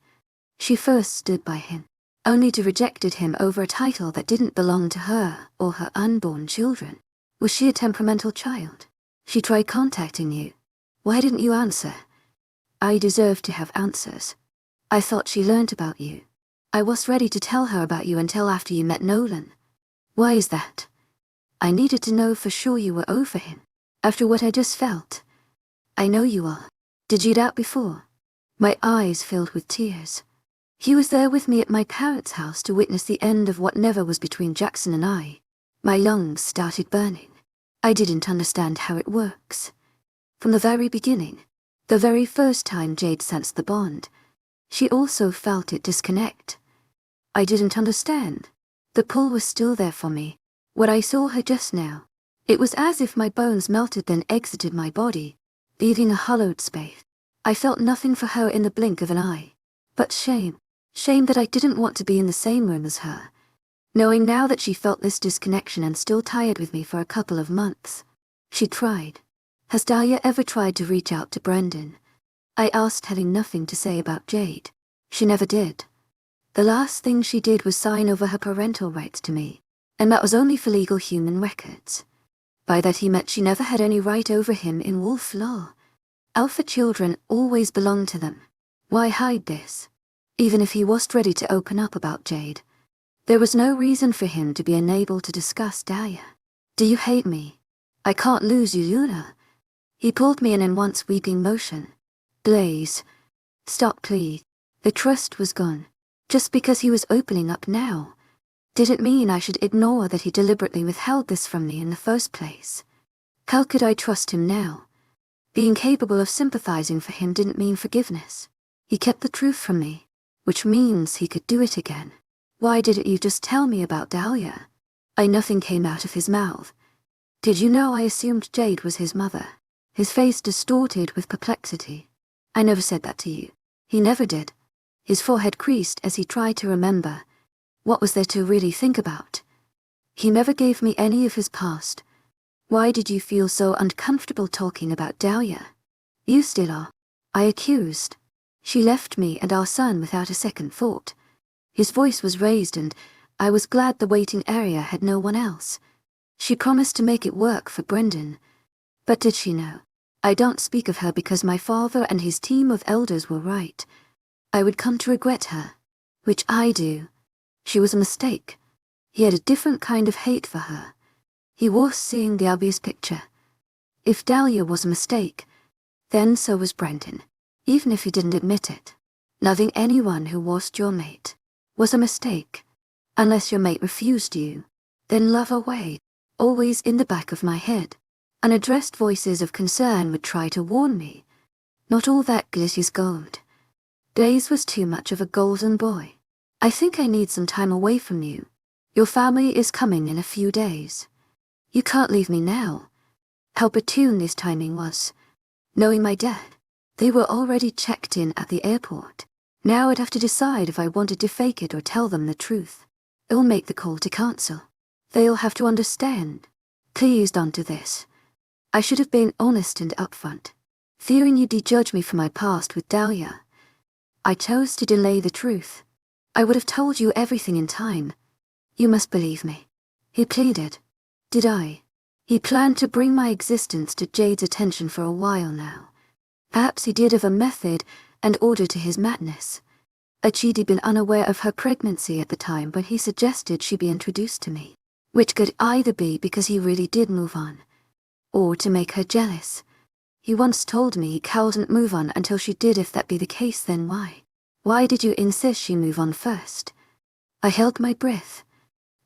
S1: She first stood by him, only to rejected him over a title that didn't belong to her or her unborn children. Was she a temperamental child? She tried contacting you. Why didn't you answer? I deserved to have answers. I thought she learned about you. I was ready to tell her about you until after you met Nolan. Why is that? I needed to know for sure you were over him. After what I just felt. I know you are. Did you doubt before? My eyes filled with tears. He was there with me at my parents' house to witness the end of what never was between Jackson and I. My lungs started burning. I didn't understand how it works. From the very beginning, the very first time Jade sensed the bond, she also felt it disconnect. I didn't understand. The pull was still there for me. When I saw her just now, it was as if my bones melted then exited my body, leaving a hollowed space. I felt nothing for her in the blink of an eye. But shame. Shame that I didn't want to be in the same room as her. Knowing now that she felt this disconnection and still tired with me for a couple of months. She tried. Has Dahlia ever tried to reach out to Brendan? I asked, having nothing to say about Jade. She never did. The last thing she did was sign over her parental rights to me, and that was only for legal human records. By that he meant she never had any right over him in wolf law. Alpha children always belong to them. Why hide this? Even if he was ready to open up about Jade, there was no reason for him to be unable to discuss Dahlia. Do you hate me? I can't lose you, Luna. He pulled me in one sweeping motion. Blaze. Stop, please. The trust was gone. Just because he was opening up now, didn't mean I should ignore that he deliberately withheld this from me in the first place. How could I trust him now? Being capable of sympathizing for him didn't mean forgiveness. He kept the truth from me, which means he could do it again. Why didn't you just tell me about Dahlia? Nothing came out of his mouth. Did you know I assumed Jade was his mother? His face distorted with perplexity. I never said that to you. He never did. His forehead creased as he tried to remember. What was there to really think about? He never gave me any of his past. Why did you feel so uncomfortable talking about Dahlia? You still are. I accused. She left me and our son without a second thought. His voice was raised and I was glad the waiting area had no one else. She promised to make it work for Brendan. But did she know? I don't speak of her because my father and his team of elders were right. I would come to regret her. Which I do. She was a mistake. He had a different kind of hate for her. He was seeing the obvious picture. If Dahlia was a mistake, then so was Brendan, even if he didn't admit it. Loving anyone who wasn't your mate was a mistake. Unless your mate refused you, then love away. Always in the back of my head, unaddressed voices of concern would try to warn me. Not all that glitters gold. Blaze was too much of a golden boy. I think I need some time away from you. Your family is coming in a few days. You can't leave me now. How opportune this timing was. Knowing my dad, they were already checked in at the airport. Now I'd have to decide if I wanted to fake it or tell them the truth. I'll make the call to cancel. They'll have to understand. Please don't do this. I should have been honest and upfront. Fearing you'd judge me for my past with Dahlia, I chose to delay the truth. I would have told you everything in time. You must believe me. He pleaded. Did I? He planned to bring my existence to Jade's attention for a while now. Perhaps he did of a method and order to his madness. She'd been unaware of her pregnancy at the time when he suggested she be introduced to me, which could either be because he really did move on, or to make her jealous. He once told me he couldn't move on until she did. If that be the case, then why? Why did you insist she move on first? I held my breath.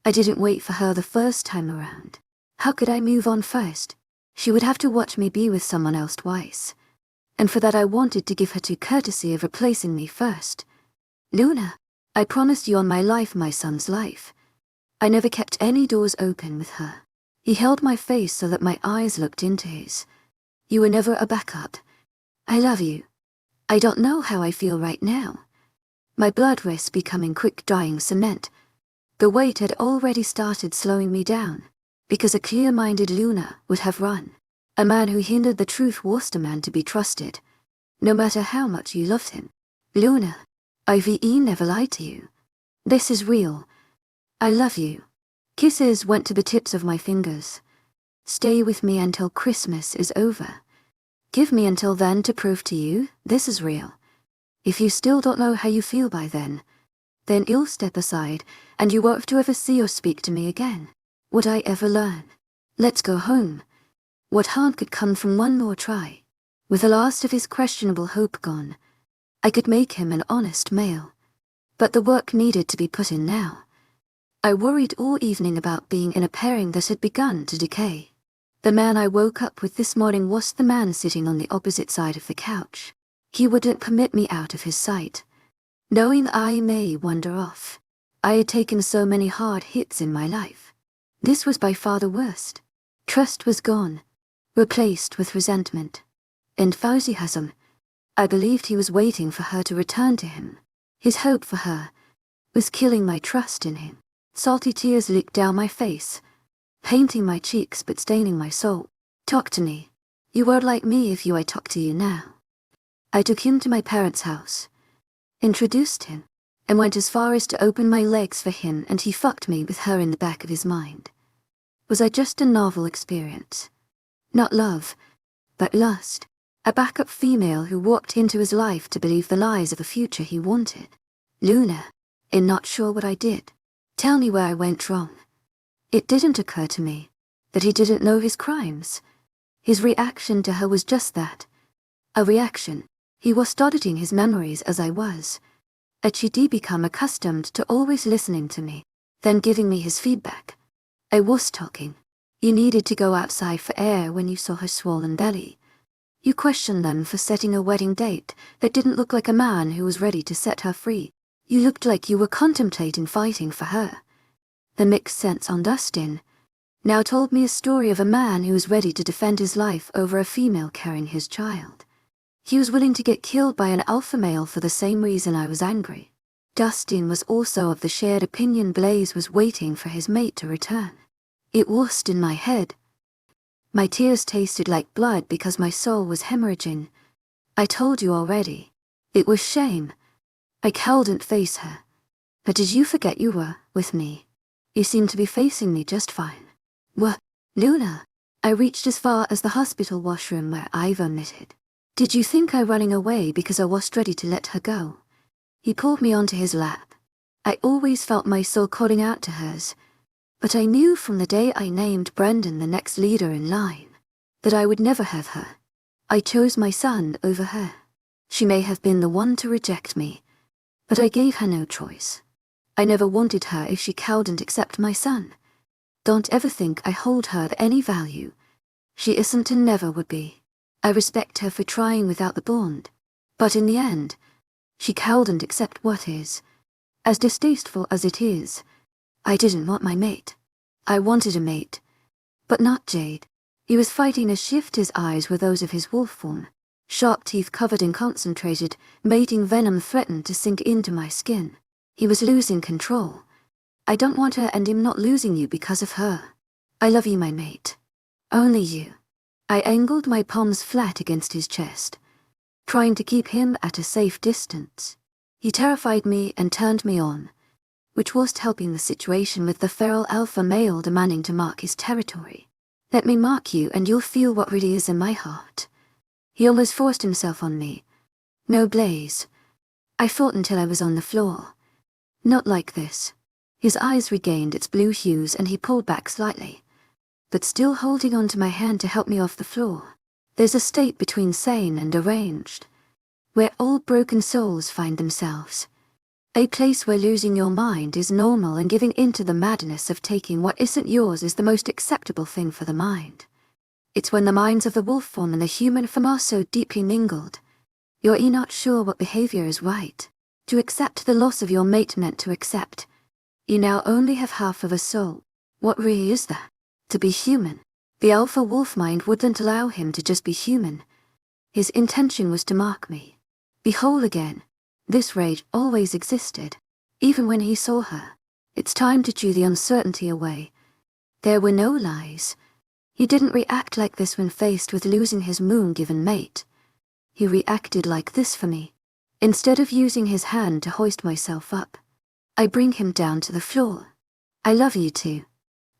S1: I didn't wait for her the first time around. How could I move on first? She would have to watch me be with someone else twice. And for that I wanted to give her the courtesy of replacing me first. Luna, I promised you on my life, my son's life. I never kept any doors open with her. He held my face so that my eyes looked into his. You were never a backup. I love you. I don't know how I feel right now. My blood was becoming quick-drying cement. The weight had already started slowing me down, because a clear-minded Luna would have run. A man who hindered the truth was a man to be trusted, no matter how much you loved him. Luna, IVE never lied to you. This is real. I love you. Kisses went to the tips of my fingers. Stay with me until Christmas is over. Give me until then to prove to you this is real. If you still don't know how you feel by then you'll step aside and you won't have to ever see or speak to me again. Would I ever learn? Let's go home. What harm could come from one more try? With the last of his questionable hope gone, I could make him an honest male. But the work needed to be put in now. I worried all evening about being in a pairing that had begun to decay. The man I woke up with this morning was the man sitting on the opposite side of the couch. He wouldn't permit me out of his sight, knowing I may wander off. I had taken so many hard hits in my life. This was by far the worst. Trust was gone, replaced with resentment. Enthusiasm. I believed he was waiting for her to return to him. His hope for her was killing my trust in him. Salty tears leaked down my face, painting my cheeks but staining my soul. Talk to me. You were like me if I talk to you now. I took him to my parents' house, introduced him, and went as far as to open my legs for him, and he fucked me with her in the back of his mind. Was I just a novel experience? Not love, but lust. A backup female who walked into his life to believe the lies of a future he wanted. Luna, in not sure what I did. Tell me where I went wrong. It didn't occur to me that he didn't know his crimes. His reaction to her was just that. A reaction. He was auditing his memories as I was. Had she become accustomed to always listening to me, then giving me his feedback? I was talking. You needed to go outside for air when you saw her swollen belly. You questioned them for setting a wedding date that didn't look like a man who was ready to set her free. You looked like you were contemplating fighting for her. The mixed sense on Dustin now told me a story of a man who was ready to defend his life over a female carrying his child. He was willing to get killed by an alpha male for the same reason I was angry. Dustin was also of the shared opinion Blaze was waiting for his mate to return. It was in my head. My tears tasted like blood because my soul was hemorrhaging. I told you already. It was shame. I couldn't face her. But did you forget you were with me? You seemed to be facing me just fine. What? Luna? I reached as far as the hospital washroom where I vomited. Did you think I running away because I was ready to let her go? He pulled me onto his lap. I always felt my soul calling out to hers, but I knew from the day I named Brendan the next leader in line that I would never have her. I chose my son over her. She may have been the one to reject me, but I gave her no choice. I never wanted her if she couldn't accept my son. Don't ever think I hold her at any value. She isn't and never would be. I respect her for trying without the bond, but in the end, she couldn't accept what is. As distasteful as it is, I didn't want my mate. I wanted a mate, but not Jade. He was fighting to shift. His eyes were those of his wolf form. Sharp teeth covered and concentrated, mating venom threatened to sink into my skin. He was losing control. I don't want her and him not losing you because of her. I love you, my mate. Only you. I angled my palms flat against his chest, trying to keep him at a safe distance. He terrified me and turned me on, which was helping the situation with the feral alpha male demanding to mark his territory. Let me mark you and you'll feel what really is in my heart. He almost forced himself on me. No, Blaze. I fought until I was on the floor. Not like this. His eyes regained its blue hues and he pulled back slightly, but still holding on to my hand to help me off the floor. There's a state between sane and deranged, where all broken souls find themselves. A place where losing your mind is normal and giving into the madness of taking what isn't yours is the most acceptable thing for the mind. It's when the minds of the wolf form and the human form are so deeply mingled, you're not sure what behavior is right. To accept the loss of your mate meant to accept. You now only have half of a soul. What really is that? To be human. The alpha wolf mind wouldn't allow him to just be human. His intention was to mark me. Be whole again. This rage always existed, even when he saw her. It's time to chew the uncertainty away. There were no lies. He didn't react like this when faced with losing his moon-given mate. He reacted like this for me. Instead of using his hand to hoist myself up, I bring him down to the floor. I love you too.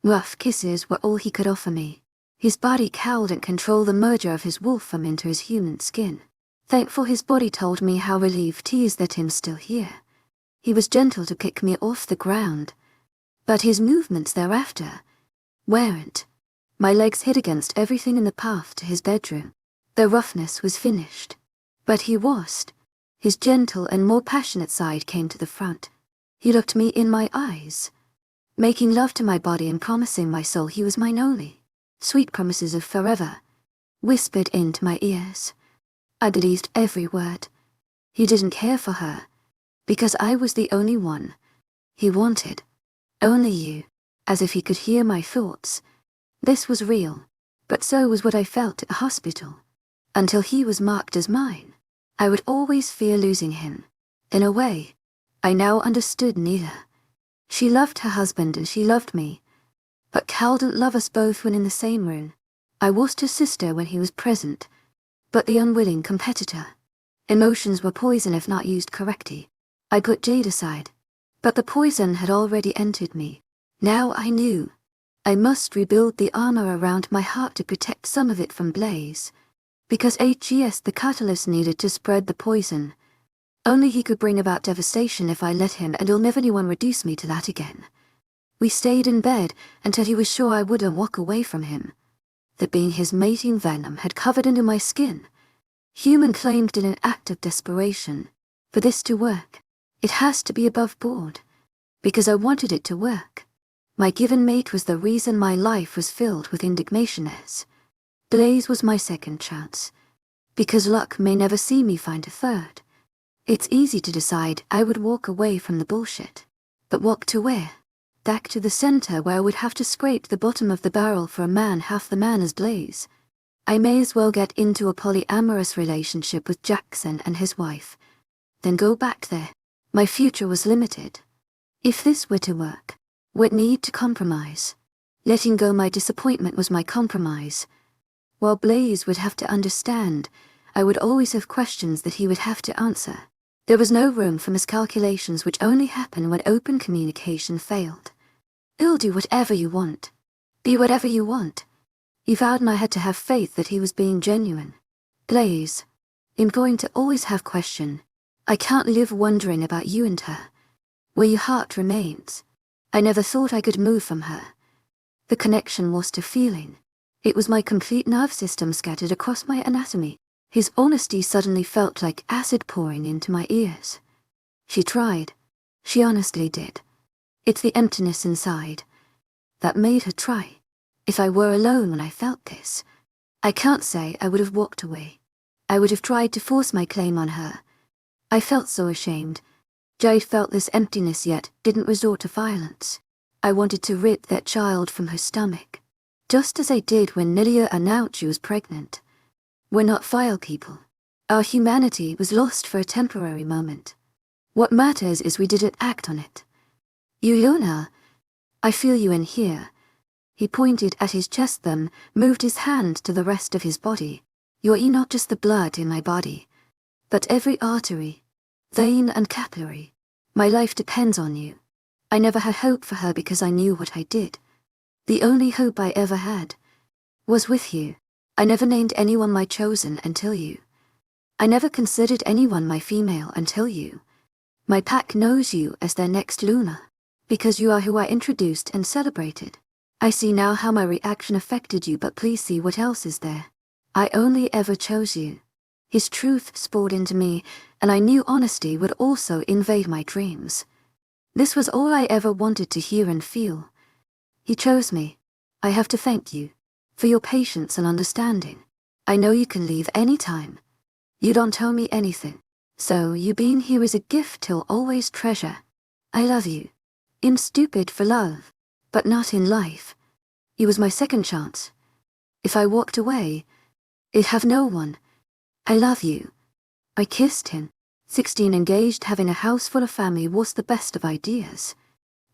S1: Rough kisses were all he could offer me. His body cowed and controlled the merger of his wolf form into his human skin. Thankful his body told me how relieved he is that I'm still here. He was gentle to kick me off the ground, but his movements thereafter weren't. My legs hit against everything in the path to his bedroom. The roughness was finished, but he wasn't. His gentle and more passionate side came to the front. He looked me in my eyes, making love to my body and promising my soul he was mine only. Sweet promises of forever, whispered into my ears. I believed every word. He didn't care for her, because I was the only one he wanted. Only you, as if he could hear my thoughts. This was real, but so was what I felt at the hospital. Until he was marked as mine, I would always fear losing him. In a way, I now understood neither. She loved her husband and she loved me, but Cal didn't love us both when in the same room. I was her sister when he was present, but the unwilling competitor. Emotions were poison if not used correctly. I put Jade aside, but the poison had already entered me. Now I knew. I must rebuild the armor around my heart to protect some of it from Blaze, because the catalyst needed to spread the poison. Only he could bring about devastation if I let him, and he'll never anyone reduce me to that again. We stayed in bed until he was sure I wouldn't walk away from him. That being his mating venom had covered into my skin. Human claimed in an act of desperation. For this to work, it has to be above board. Because I wanted it to work. My given mate was the reason my life was filled with indignations. Blaze was my second chance. Because luck may never see me find a third. It's easy to decide I would walk away from the bullshit. But walk to where? Back to the center where I would have to scrape the bottom of the barrel for a man half the man as Blaze. I may as well get into a polyamorous relationship with Jackson and his wife. Then go back there. My future was limited. If this were to work, would need to compromise. Letting go my disappointment was my compromise. While Blaze would have to understand, I would always have questions that he would have to answer. There was no room for miscalculations which only happen when open communication failed. You'll do whatever you want. Be whatever you want. He vowed and I had to have faith that he was being genuine. Blaze, I'm going to always have question. I can't live wondering about you and her. Where your heart remains. I never thought I could move from her. The connection was to feeling. It was my complete nerve system scattered across my anatomy. His honesty suddenly felt like acid pouring into my ears. She tried. She honestly did. It's the emptiness inside that made her try. If I were alone when I felt this, I can't say I would have walked away. I would have tried to force my claim on her. I felt so ashamed. Jade felt this emptiness yet didn't resort to violence. I wanted to rip that child from her stomach, just as I did when Nilia announced she was pregnant. We're not file people. Our humanity was lost for a temporary moment. What matters is we didn't act on it. Yulona, I feel you in here. He pointed at his chest then, moved his hand to the rest of his body. You're not just the blood in my body, but every artery, vein and capillary. My life depends on you. I never had hope for her because I knew what I did. The only hope I ever had was with you. I never named anyone my chosen until you. I never considered anyone my female until you. My pack knows you as their next Luna, because you are who I introduced and celebrated. I see now how my reaction affected you, but please see what else is there. I only ever chose you. His truth spored into me, and I knew honesty would also invade my dreams. This was all I ever wanted to hear and feel. He chose me. I have to thank you for your patience and understanding. I know you can leave any time. You don't owe me anything. So you being here is a gift till always treasure. I love you. I'm stupid for love, but not in life. He was my second chance. If I walked away, I'd have no one. I love you. I kissed him. 16 engaged, having a house full of family was the best of ideas.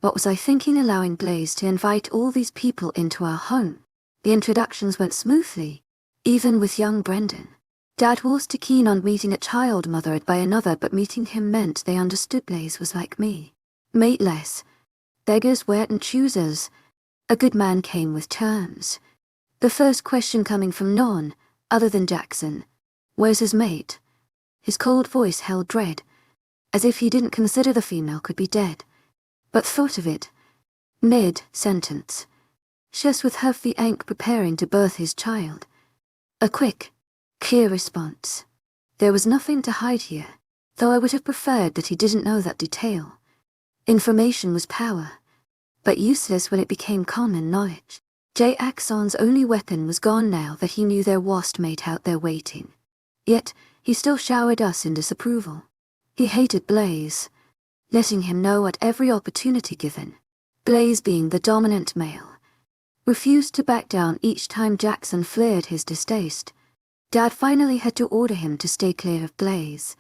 S1: What was I thinking allowing Blaze to invite all these people into our home? The introductions went smoothly, even with young Brendan. Dad was too keen on meeting a child mothered by another, but meeting him meant they understood Blaze was like me. Mateless. Beggars weren't choosers. A good man came with terms. The first question coming from none, other than Jackson. Where's his mate? His cold voice held dread, as if he didn't consider the female could be dead. But thought of it. Mid-sentence. Just with her fiancé preparing to birth his child. A quick, clear response. There was nothing to hide here, though I would have preferred that he didn't know that detail. Information was power, but useless when it became common knowledge. J. Axon's only weapon was gone now that he knew their wasp mate out there waiting. Yet, he still showered us in disapproval. He hated Blaze, letting him know at every opportunity given. Blaze, being the dominant male, refused to back down each time Jackson flared his distaste. Dad finally had to order him to stay clear of Blaze,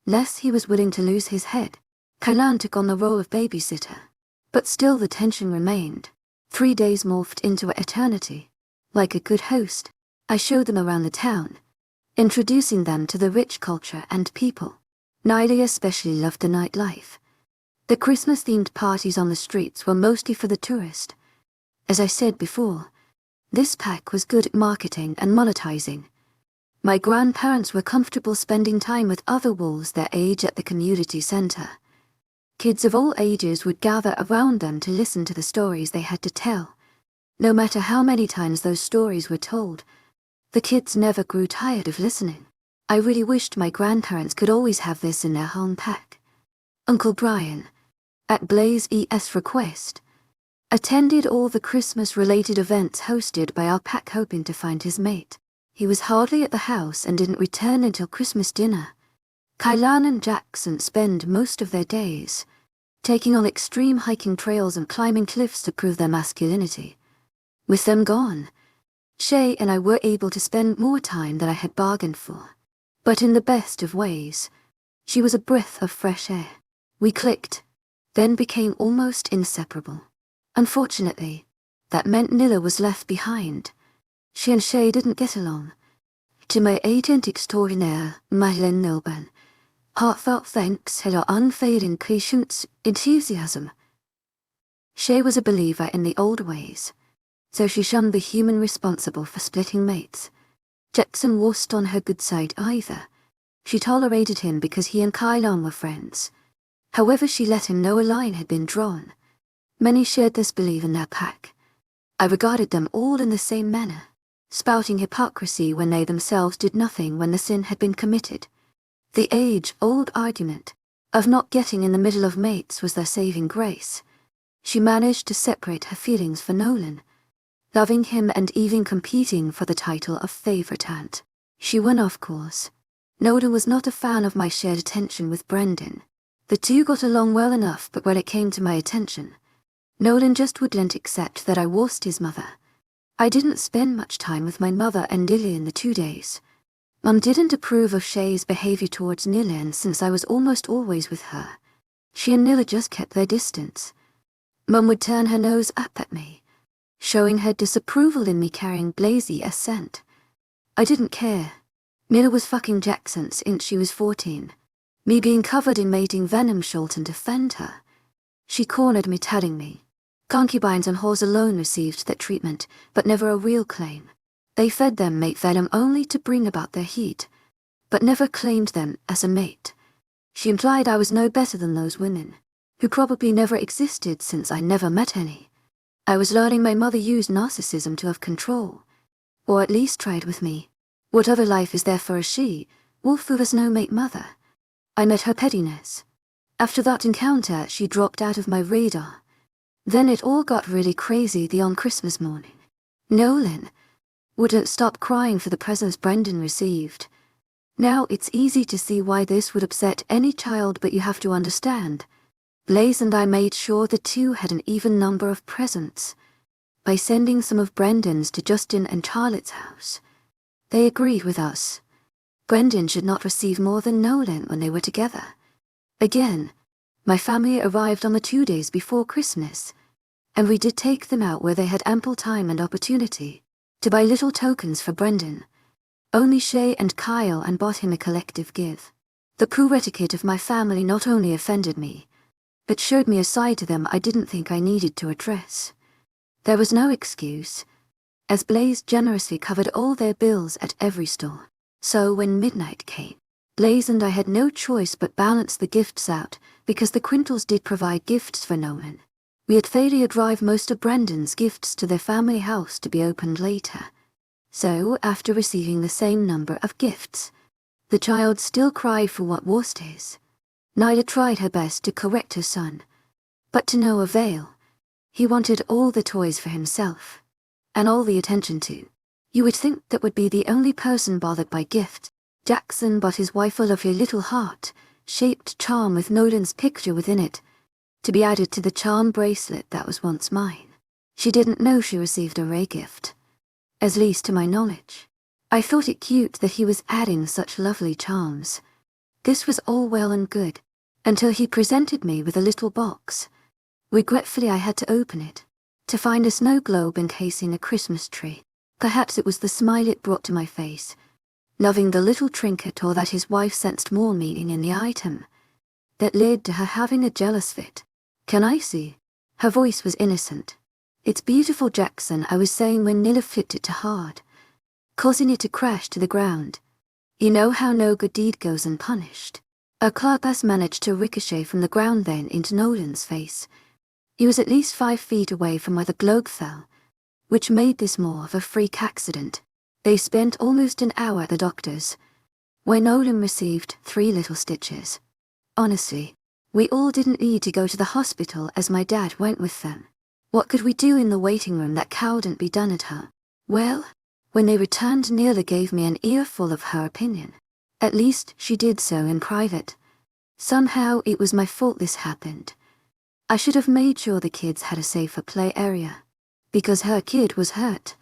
S1: lest he was willing to lose his head. Kailan took on the role of babysitter, but still the tension remained. 3 days morphed into eternity. Like a good host, I showed them around the town, introducing them to the rich culture and people. Niley especially loved the nightlife. The Christmas-themed parties on the streets were mostly for the tourist. As I said before, this pack was good at marketing and monetizing. My grandparents were comfortable spending time with other wolves their age at the community center. Kids of all ages would gather around them to listen to the stories they had to tell. No matter how many times those stories were told, the kids never grew tired of listening. I really wished my grandparents could always have this in their home pack. Uncle Brian, at Blaze E.'s request, attended all the Christmas-related events hosted by our pack, hoping to find his mate. He was hardly at the house and didn't return until Christmas dinner. Kailan and Jackson spend most of their days taking on extreme hiking trails and climbing cliffs to prove their masculinity. With them gone, Shay and I were able to spend more time than I had bargained for. But in the best of ways, she was a breath of fresh air. We clicked, then became almost inseparable. Unfortunately, that meant Nilla was left behind. She and Shay didn't get along. To my agent extraordinaire, Madeline Nilban, heartfelt thanks for her unfading patience, enthusiasm. Shay was a believer in the old ways, so she shunned the human responsible for splitting mates. Jackson wasn't on her good side either. She tolerated him because he and Kailan were friends. However, she let him know a line had been drawn. Many shared this belief in their pack. I regarded them all in the same manner, spouting hypocrisy when they themselves did nothing when the sin had been committed. The age-old argument of not getting in the middle of mates was their saving grace. She managed to separate her feelings for Nolan, loving him and even competing for the title of favorite aunt. She won, of course. Nolan was not a fan of my shared attention with Brendan. The two got along well enough, but when it came to my attention, Nolan just wouldn't accept that I was his mother. I didn't spend much time with my mother and Lily in the 2 days. Mum didn't approve of Shay's behavior towards Nilla, and since I was almost always with her, she and Nilla just kept their distance. Mum would turn her nose up at me, showing her disapproval in me carrying Blazy as scent. I didn't care. Nilla was fucking Jackson since she was 14. Me being covered in mating venom shouldn't offend her. She cornered me, telling me concubines and whores alone received that treatment, but never a real claim. They fed them mate venom only to bring about their heat, but never claimed them as a mate. She implied I was no better than those women, who probably never existed since I never met any. I was learning my mother used narcissism to have control, or at least tried with me. What other life is there for a she-wolf who has no mate mother? I met her pettiness. After that encounter, she dropped out of my radar. Then it all got really crazy on Christmas morning. Nolan wouldn't stop crying for the presents Brendan received. Now it's easy to see why this would upset any child, but you have to understand. Blaze and I made sure the two had an even number of presents by sending some of Brendan's to Justin and Charlotte's house. They agreed with us. Brendan should not receive more than Nolan when they were together. Again, My family arrived on the 2 days before Christmas, and we did take them out where they had ample time and opportunity to buy little tokens for Brendan. Only Shay and Kyle and bought him a collective give. The poor etiquette of my family not only offended me, but showed me a side to them I didn't think I needed to address. There was no excuse, as Blaze generously covered all their bills at every store. So when midnight came, Blaze and I had no choice but balance the gifts out, because the Quintals did provide gifts for Nolan. We had Thalia drive most of Brendan's gifts to their family house to be opened later. So, after receiving the same number of gifts, the child still cried for what was his. Nyla tried her best to correct her son, but to no avail. He wanted all the toys for himself, and all the attention too. You would think that would be the only person bothered by gift. Jackson bought his wife a lovely little heart-shaped charm with Nolan's picture within it, to be added to the charm bracelet that was once mine. She didn't know she received a Ray gift, at least to my knowledge. I thought it cute that he was adding such lovely charms. This was all well and good, until he presented me with a little box. Regretfully I had to open it, to find a snow globe encasing a Christmas tree. Perhaps it was the smile it brought to my face, loving the little trinket, or that his wife sensed more meaning in the item, that led to her having a jealous fit. Can I see? Her voice was innocent. It's beautiful, Jackson, I was saying when Nilla flipped it to hard, causing it to crash to the ground. You know how no good deed goes unpunished. A carbas managed to ricochet from the ground then into Nolan's face. He was at least 5 feet away from where the globe fell, which made this more of a freak accident. They spent almost an hour at the doctor's, where Nolan received 3 little stitches. Honestly, we all didn't need to go to the hospital as my dad went with them. What could we do in the waiting room that couldn't be done at home? Well, when they returned, Neela gave me an earful of her opinion. At least she did so in private. Somehow it was my fault this happened. I should have made sure the kids had a safer play area, because her kid was hurt.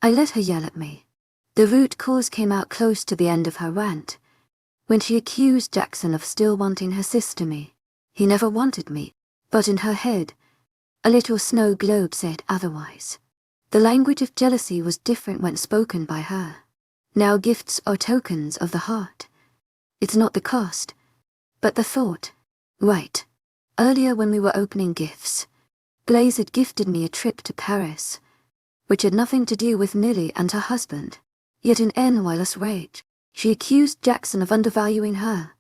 S1: I let her yell at me. The root cause came out close to the end of her rant, when she accused Jackson of still wanting her sister me. He never wanted me, but in her head, a little snow globe said otherwise. The language of jealousy was different when spoken by her. Now gifts are tokens of the heart. It's not the cost, but the thought. Right. Earlier when we were opening gifts, Blaze had gifted me a trip to Paris, which had nothing to do with Millie and her husband. Yet in endless rage, she accused Jackson of undervaluing her,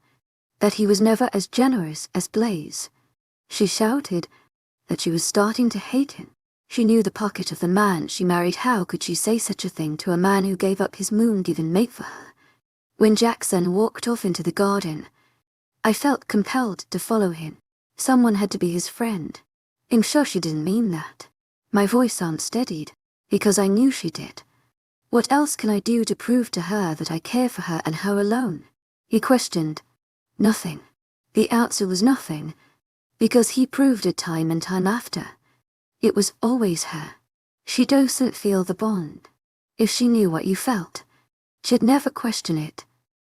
S1: that he was never as generous as Blaze. She shouted that she was starting to hate him. She knew the pocket of the man she married. How could she say such a thing to a man who gave up his moon-given mate for her? When Jackson walked off into the garden, I felt compelled to follow him. Someone had to be his friend. I'm sure she didn't mean that. My voice unsteadied, because I knew she did. What else can I do to prove to her that I care for her and her alone? He questioned. Nothing. The answer was nothing, because he proved it time and time after. It was always her. She doesn't feel the bond. If she knew what you felt, she'd never question it.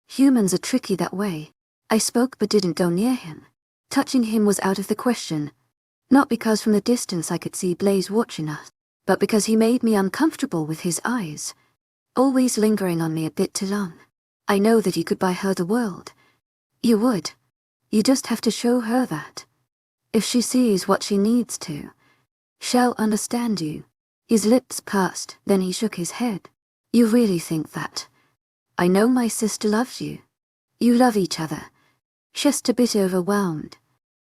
S1: Humans are tricky that way. I spoke but didn't go near him. Touching him was out of the question, not because from the distance I could see Blaze watching us, but because he made me uncomfortable with his eyes, always lingering on me a bit too long. I know that you could buy her the world. You would. You just have to show her that. If she sees what she needs to, she'll understand you. His lips pursed, then he shook his head. You really think that? I know my sister loves you. You love each other. Just a bit overwhelmed.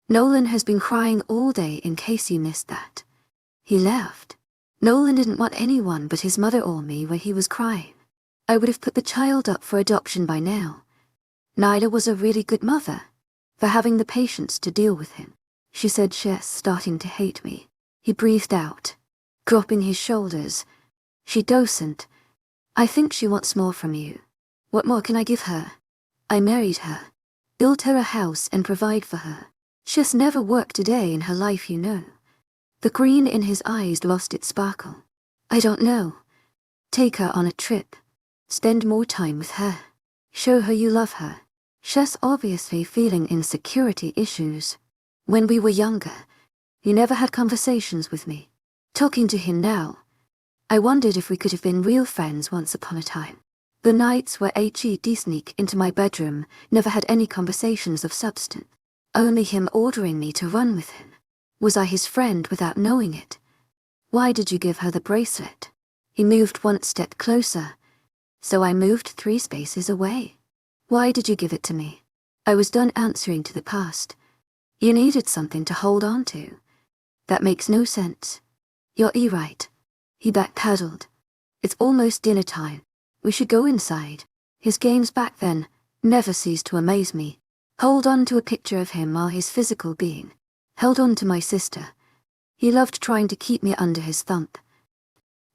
S1: Nolan has been crying all day in case you missed that. He laughed. Nolan didn't want anyone but his mother or me where he was crying. I would have put the child up for adoption by now. Nyla was a really good mother, for having the patience to deal with him. She said she's starting to hate me. He breathed out, dropping his shoulders. She doesn't. I think she wants more from you. What more can I give her? I married her, built her a house and provide for her. She's never worked a day in her life, you know. The green in his eyes lost its sparkle. I don't know. Take her on a trip. Spend more time with her. Show her you love her. She's obviously feeling insecurity issues. When we were younger, he never had conversations with me. Talking to him now, I wondered if we could have been real friends once upon a time. The nights where he'd sneak into my bedroom never had any conversations of substance. Only him ordering me to run with him. Was I his friend without knowing it? Why did you give her the bracelet? He moved one step closer, so I moved 3 spaces away. Why did you give it to me? I was done answering to the past. You needed something to hold on to. That makes no sense. You're right. He backpedaled. It's almost dinner time. We should go inside. His games back then never ceased to amaze me. Hold on to a picture of him while his physical being held on to my sister. He loved trying to keep me under his thumb.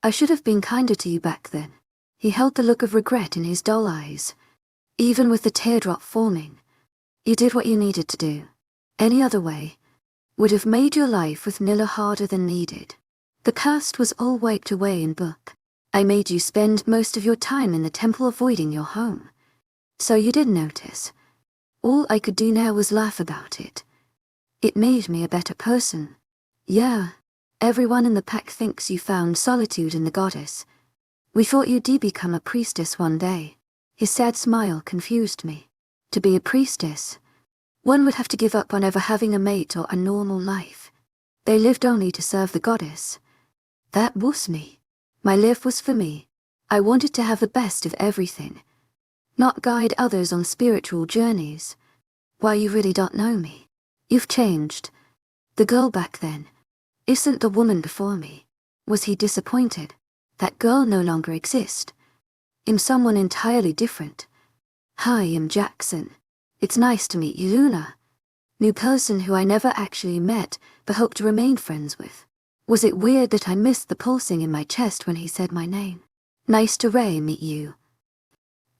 S1: I should have been kinder to you back then. He held the look of regret in his dull eyes. Even with the teardrop forming, you did what you needed to do. Any other way would have made your life with Nilla harder than needed. The past was all wiped away in book. I made you spend most of your time in the temple avoiding your home. So you did notice. All I could do now was laugh about it. It made me a better person. Yeah, everyone in the pack thinks you found solitude in the goddess. We thought you'd become a priestess one day. His sad smile confused me. To be a priestess, one would have to give up on ever having a mate or a normal life. They lived only to serve the goddess. That was me. My life was for me. I wanted to have the best of everything, not guide others on spiritual journeys. Why, you really don't know me. You've changed. The girl back then isn't the woman before me. Was he disappointed? That girl no longer exists. I'm someone entirely different. Hi, I'm Jackson. It's nice to meet you, Luna. New person who I never actually met, but hope to remain friends with. Was it weird that I missed the pulsing in my chest when he said my name? Nice to meet you.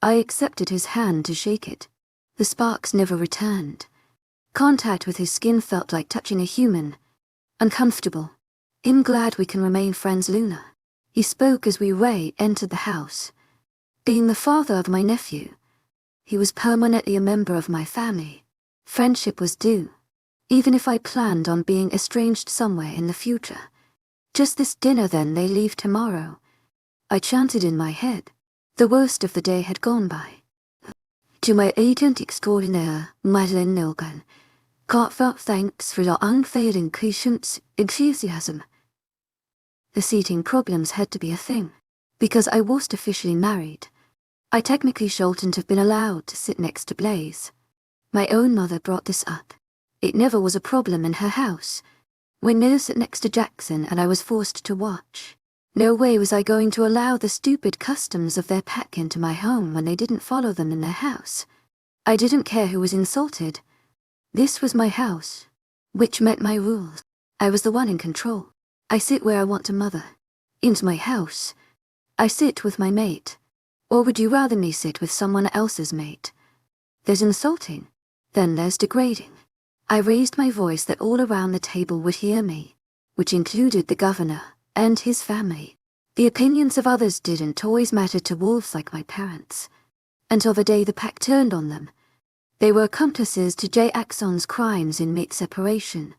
S1: I accepted his hand to shake it. The sparks never returned. Contact with his skin felt like touching a human. Uncomfortable. I'm glad we can remain friends, Luna. He spoke as we entered the house. Being the father of my nephew, he was permanently a member of my family. Friendship was due, even if I planned on being estranged somewhere in the future. Just this dinner, then they leave tomorrow. I chanted in my head. The worst of the day had gone by. To my agent extraordinaire, Madeline Nilgan, heartfelt thanks for your unfailing patience, enthusiasm. The seating problems had to be a thing, because I was officially married. I technically shouldn't have been allowed to sit next to Blaze. My own mother brought this up. It never was a problem in her house. When Nilla sat next to Jackson and I was forced to watch, no way was I going to allow the stupid customs of their pack into my home when they didn't follow them in their house. I didn't care who was insulted. This was my house, which met my rules. I was the one in control. I sit where I want to mother. Into my house. I sit with my mate. Or would you rather me sit with someone else's mate? There's insulting. Then there's degrading. I raised my voice that all around the table would hear me, which included the governor and his family. The opinions of others didn't always matter to wolves like my parents. Until the day the pack turned on them. They were accomplices to J. Axon's crimes in mate-separation.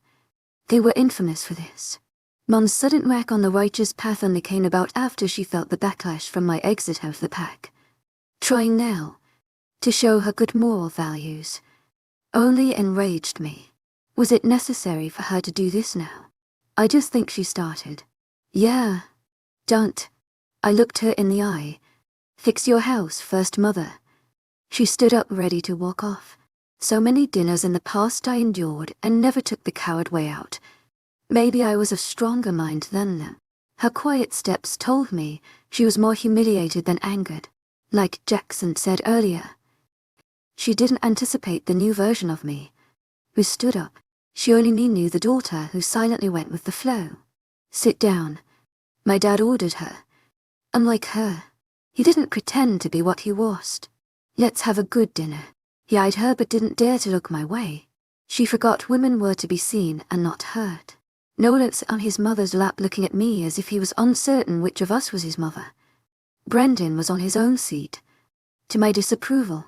S1: They were infamous for this. Mom's sudden wreck on the righteous path only came about after she felt the backlash from my exit of the pack. Trying now to show her good moral values only enraged me. Was it necessary for her to do this now? I just think she started. Yeah. Don't. I looked her in the eye. Fix your house first, mother. She stood up ready to walk off. So many dinners in the past I endured and never took the coward way out. Maybe I was of stronger mind than them. Her quiet steps told me she was more humiliated than angered. Like Jackson said earlier. She didn't anticipate the new version of me, who stood up. She only knew the daughter who silently went with the flow. Sit down. My dad ordered her. Unlike her, he didn't pretend to be what he was. Let's have a good dinner. He eyed her but didn't dare to look my way. She forgot women were to be seen and not heard. Nolan sat on his mother's lap looking at me as if he was uncertain which of us was his mother. Brendan was on his own seat. To my disapproval.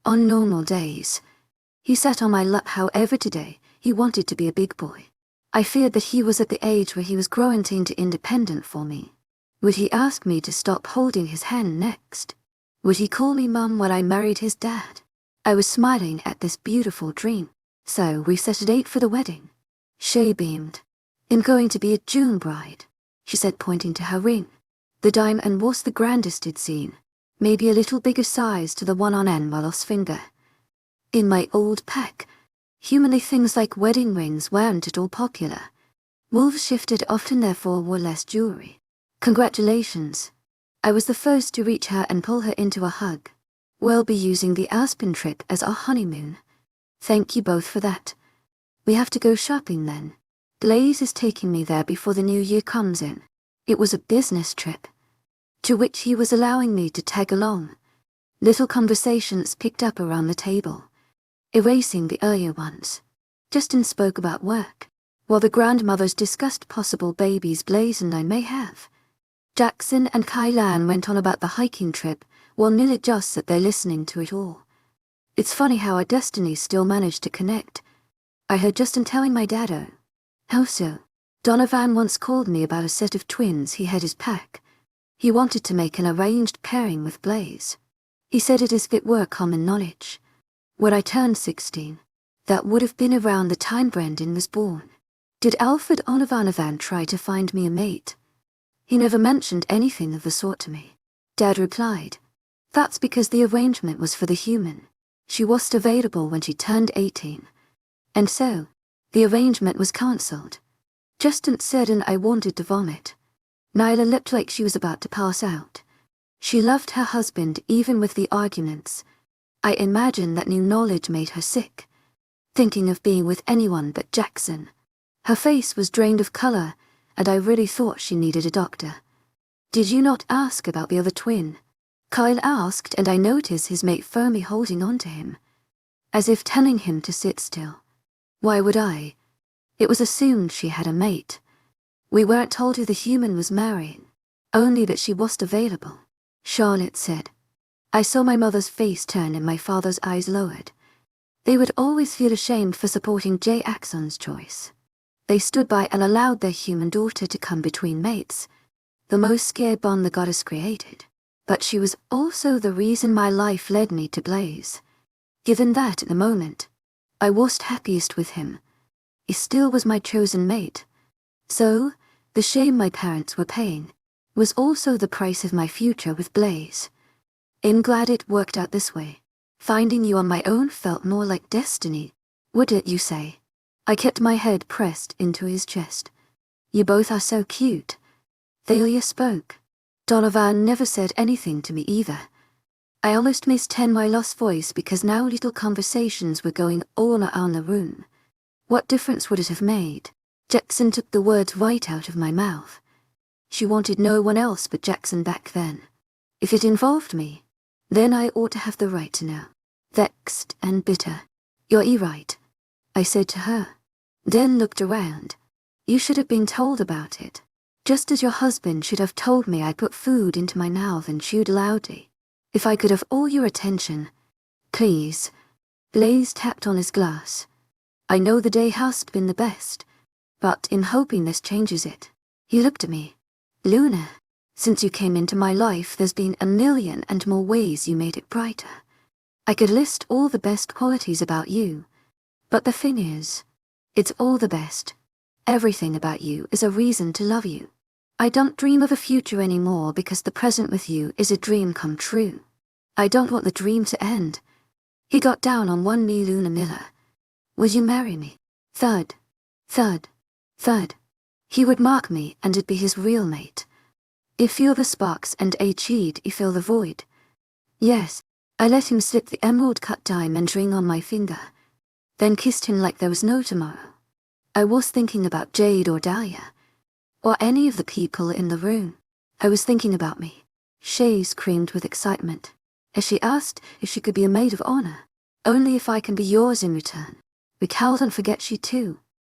S1: On normal days, he sat on my lap. However, today, He wanted to be a big boy. I feared that he was at the age where he was growing into independent for me. Would he ask me to stop holding his hand next? Would he call me Mum when I married his dad? I was smiling at this beautiful dream. So we set a date for the wedding. She beamed. "I'm going to be a June bride," she said, pointing to her ring. The diamond was the grandest he'd seen, maybe a little bigger size to the one on Enwell's finger. In my old pack, humanly things like wedding rings weren't at all popular. Wolves shifted often, therefore wore less jewelry. "Congratulations." I was the first to reach her and pull her into a hug. "We'll be using the Aspen trip as our honeymoon. Thank you both for that. We have to go shopping then. Blaze is taking me there before the new year comes in." It was a business trip, to which he was allowing me to tag along. Little conversations picked up around the table, erasing the earlier ones. Justin spoke about work, while the grandmothers discussed possible babies Blaze and I may have. Jackson and Kylan went on about the hiking trip, while Nilla just sat there listening to it all. It's funny how our destinies still managed to connect. I heard Justin telling my dad, "How so?" Donovan once called me about a set of twins he had his pack. He wanted to make an arranged pairing with Blaze. He said it as if it were common knowledge. When I turned 16, that would have been around the time Brendan was born. Did Alfred Onovanovan try to find me a mate? He never mentioned anything of the sort to me. Dad replied, "That's because the arrangement was for the human. She wasn't available when she turned 18. And so, the arrangement was cancelled." Justin said, and I wanted to vomit. Nyla looked like she was about to pass out. She loved her husband even with the arguments. I imagine that new knowledge made her sick, thinking of being with anyone but Jackson. Her face was drained of color, and I really thought she needed a doctor. "Did you not ask about the other twin?" Kyle asked, and I noticed his mate firmly holding on to him, as if telling him to sit still. Why would I? It was assumed she had a mate. We weren't told who the human was marrying, only that she wasn't available, Charlotte said. I saw my mother's face turn and my father's eyes lowered. They would always feel ashamed for supporting Jay Axon's choice. They stood by and allowed their human daughter to come between mates, the most scared bond the goddess created. But she was also the reason my life led me to Blaze. Given that at the moment, I wasn't happiest with him. He still was my chosen mate. So, the shame my parents were paying was also the price of my future with Blaze. I'm glad it worked out this way. Finding you on my own felt more like destiny, wouldn't you say? I kept my head pressed into his chest. You both are so cute. Thalia spoke. Donovan never said anything to me either. I almost missed my lost voice because now little conversations were going all around the room. What difference would it have made? Jackson took the words right out of my mouth. She wanted no one else but Jackson back then. If it involved me, then I ought to have the right to know. Vexed and bitter. You're right, I said to her. Then looked around. You should have been told about it. Just as your husband should have told me I put food into my mouth and chewed loudly. If I could have all your attention. Please. Blaze tapped on his glass. I know the day hasn't been the best, but I'm hoping this changes it. He looked at me. Luna, since you came into my life there's been a million and more ways you made it brighter. I could list all the best qualities about you, but the thing is, it's all the best. Everything about you is a reason to love you. I don't dream of a future anymore because the present with you is a dream come true. I don't want the dream to end. He got down on one knee. Luna Miller. Would you marry me? Thud. Thud. Thud. He would mark me and it'd be his real mate. I feel the sparks and I fill the void. Yes, I let him slip the emerald cut diamond ring on my finger, then kissed him like there was no tomorrow. I was thinking about Jade or Dahlia, or any of the people in the room. I was thinking about me. Shay screamed with excitement as she asked if she could be a maid of honor. Only if I can be yours in return. We can't forget she too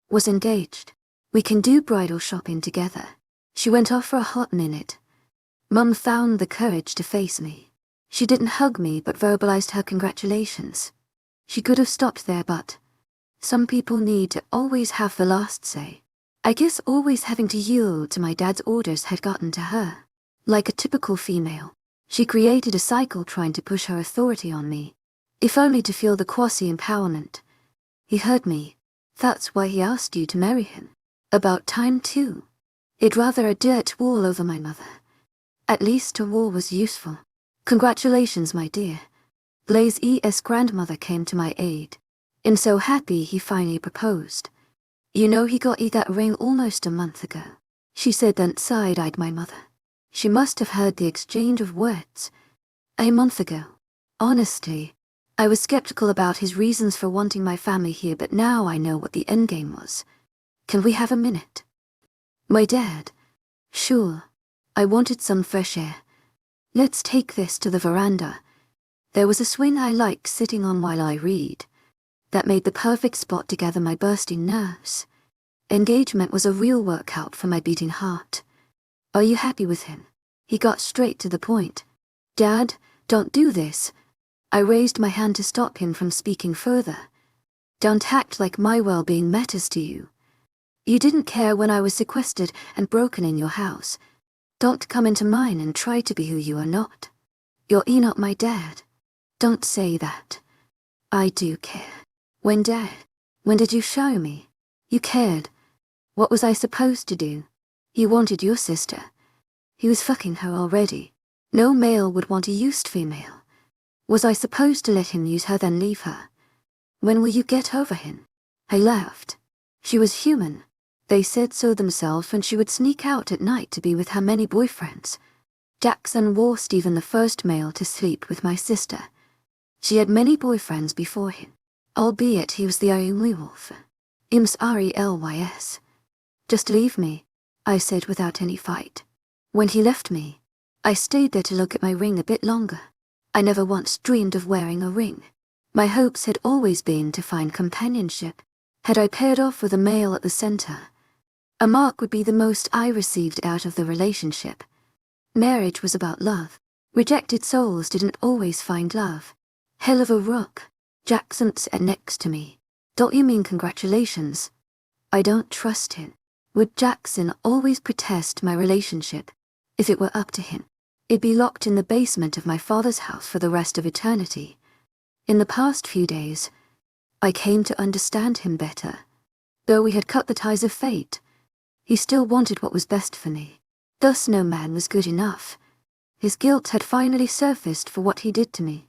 S1: was engaged. We can do bridal shopping together. She went off for a hot minute. Mum found the courage to face me. She didn't hug me but verbalized her congratulations. She could have stopped there but Some people need to always have the last say. I guess always having to yield to my dad's orders had gotten to her. Like a typical female, she created a cycle trying to push her authority on me, if only to feel the quasi-empowerment. He heard me. That's why he asked you to marry him. About time too. It'd rather a dirt wall over my mother. At least a wall was useful. Congratulations, my dear. Blaze's grandmother came to my aid. I'm so happy he finally proposed. You know he got you that ring almost a month ago. She said, then side-eyed my mother. She must have heard the exchange of words. A month ago. Honestly, I was skeptical about his reasons for wanting my family here, but now I know what the endgame was. Can we have a minute? My dad. Sure. I wanted some fresh air. Let's take this to the veranda. There was a swing I liked sitting on while I read. That made the perfect spot to gather my bursting nerves. Engagement was a real workout for my beating heart. Are you happy with him? He got straight to the point. Dad, don't do this. I raised my hand to stop him from speaking further. Don't act like my well-being matters to you. You didn't care when I was sequestered and broken in your house. Don't come into mine and try to be who you are not. You're not my dad. Don't say that. I do care. When did you show me? You cared. What was I supposed to do? You wanted your sister. He was fucking her already. No male would want a used female. Was I supposed to let him use her then leave her? When will you get over him? I laughed. She was human. They said so themselves, and she would sneak out at night to be with her many boyfriends. Jackson was Stephen, the first male to sleep with my sister. She had many boyfriends before him, albeit he was the only wolf. Relys. Just leave me, I said without any fight. When he left me, I stayed there to look at my ring a bit longer. I never once dreamed of wearing a ring. My hopes had always been to find companionship. Had I paired off with a male at the center, a mark would be the most I received out of the relationship. Marriage was about love. Rejected souls didn't always find love. Hell of a rock. Jackson sat next to me. Don't you mean congratulations? I don't trust him. Would Jackson always protest my relationship? If it were up to him, it'd be locked in the basement of my father's house for the rest of eternity. In the past few days, I came to understand him better. Though we had cut the ties of fate, he still wanted what was best for me. Thus no man was good enough. His guilt had finally surfaced for what he did to me.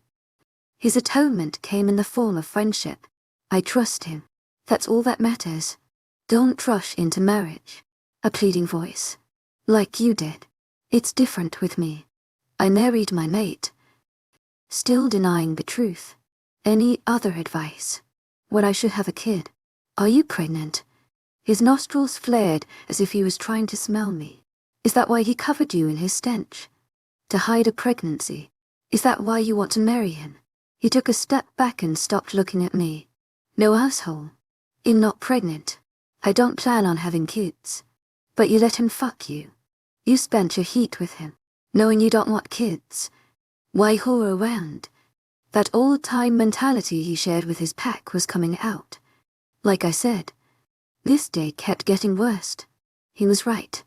S1: His atonement came in the form of friendship. I trust him. That's all that matters. Don't rush into marriage. A pleading voice. Like you did. It's different with me. I married my mate. Still denying the truth. Any other advice? When I should have a kid. Are you pregnant? His nostrils flared as if he was trying to smell me. Is that why he covered you in his stench? To hide a pregnancy? Is that why you want to marry him? He took a step back and stopped looking at me. No asshole. I'm not pregnant. I don't plan on having kids. But you let him fuck you. You spent your heat with him, knowing you don't want kids. Why whore around? That old-time mentality he shared with his pack was coming out. Like I said, this day kept getting worse. He was right.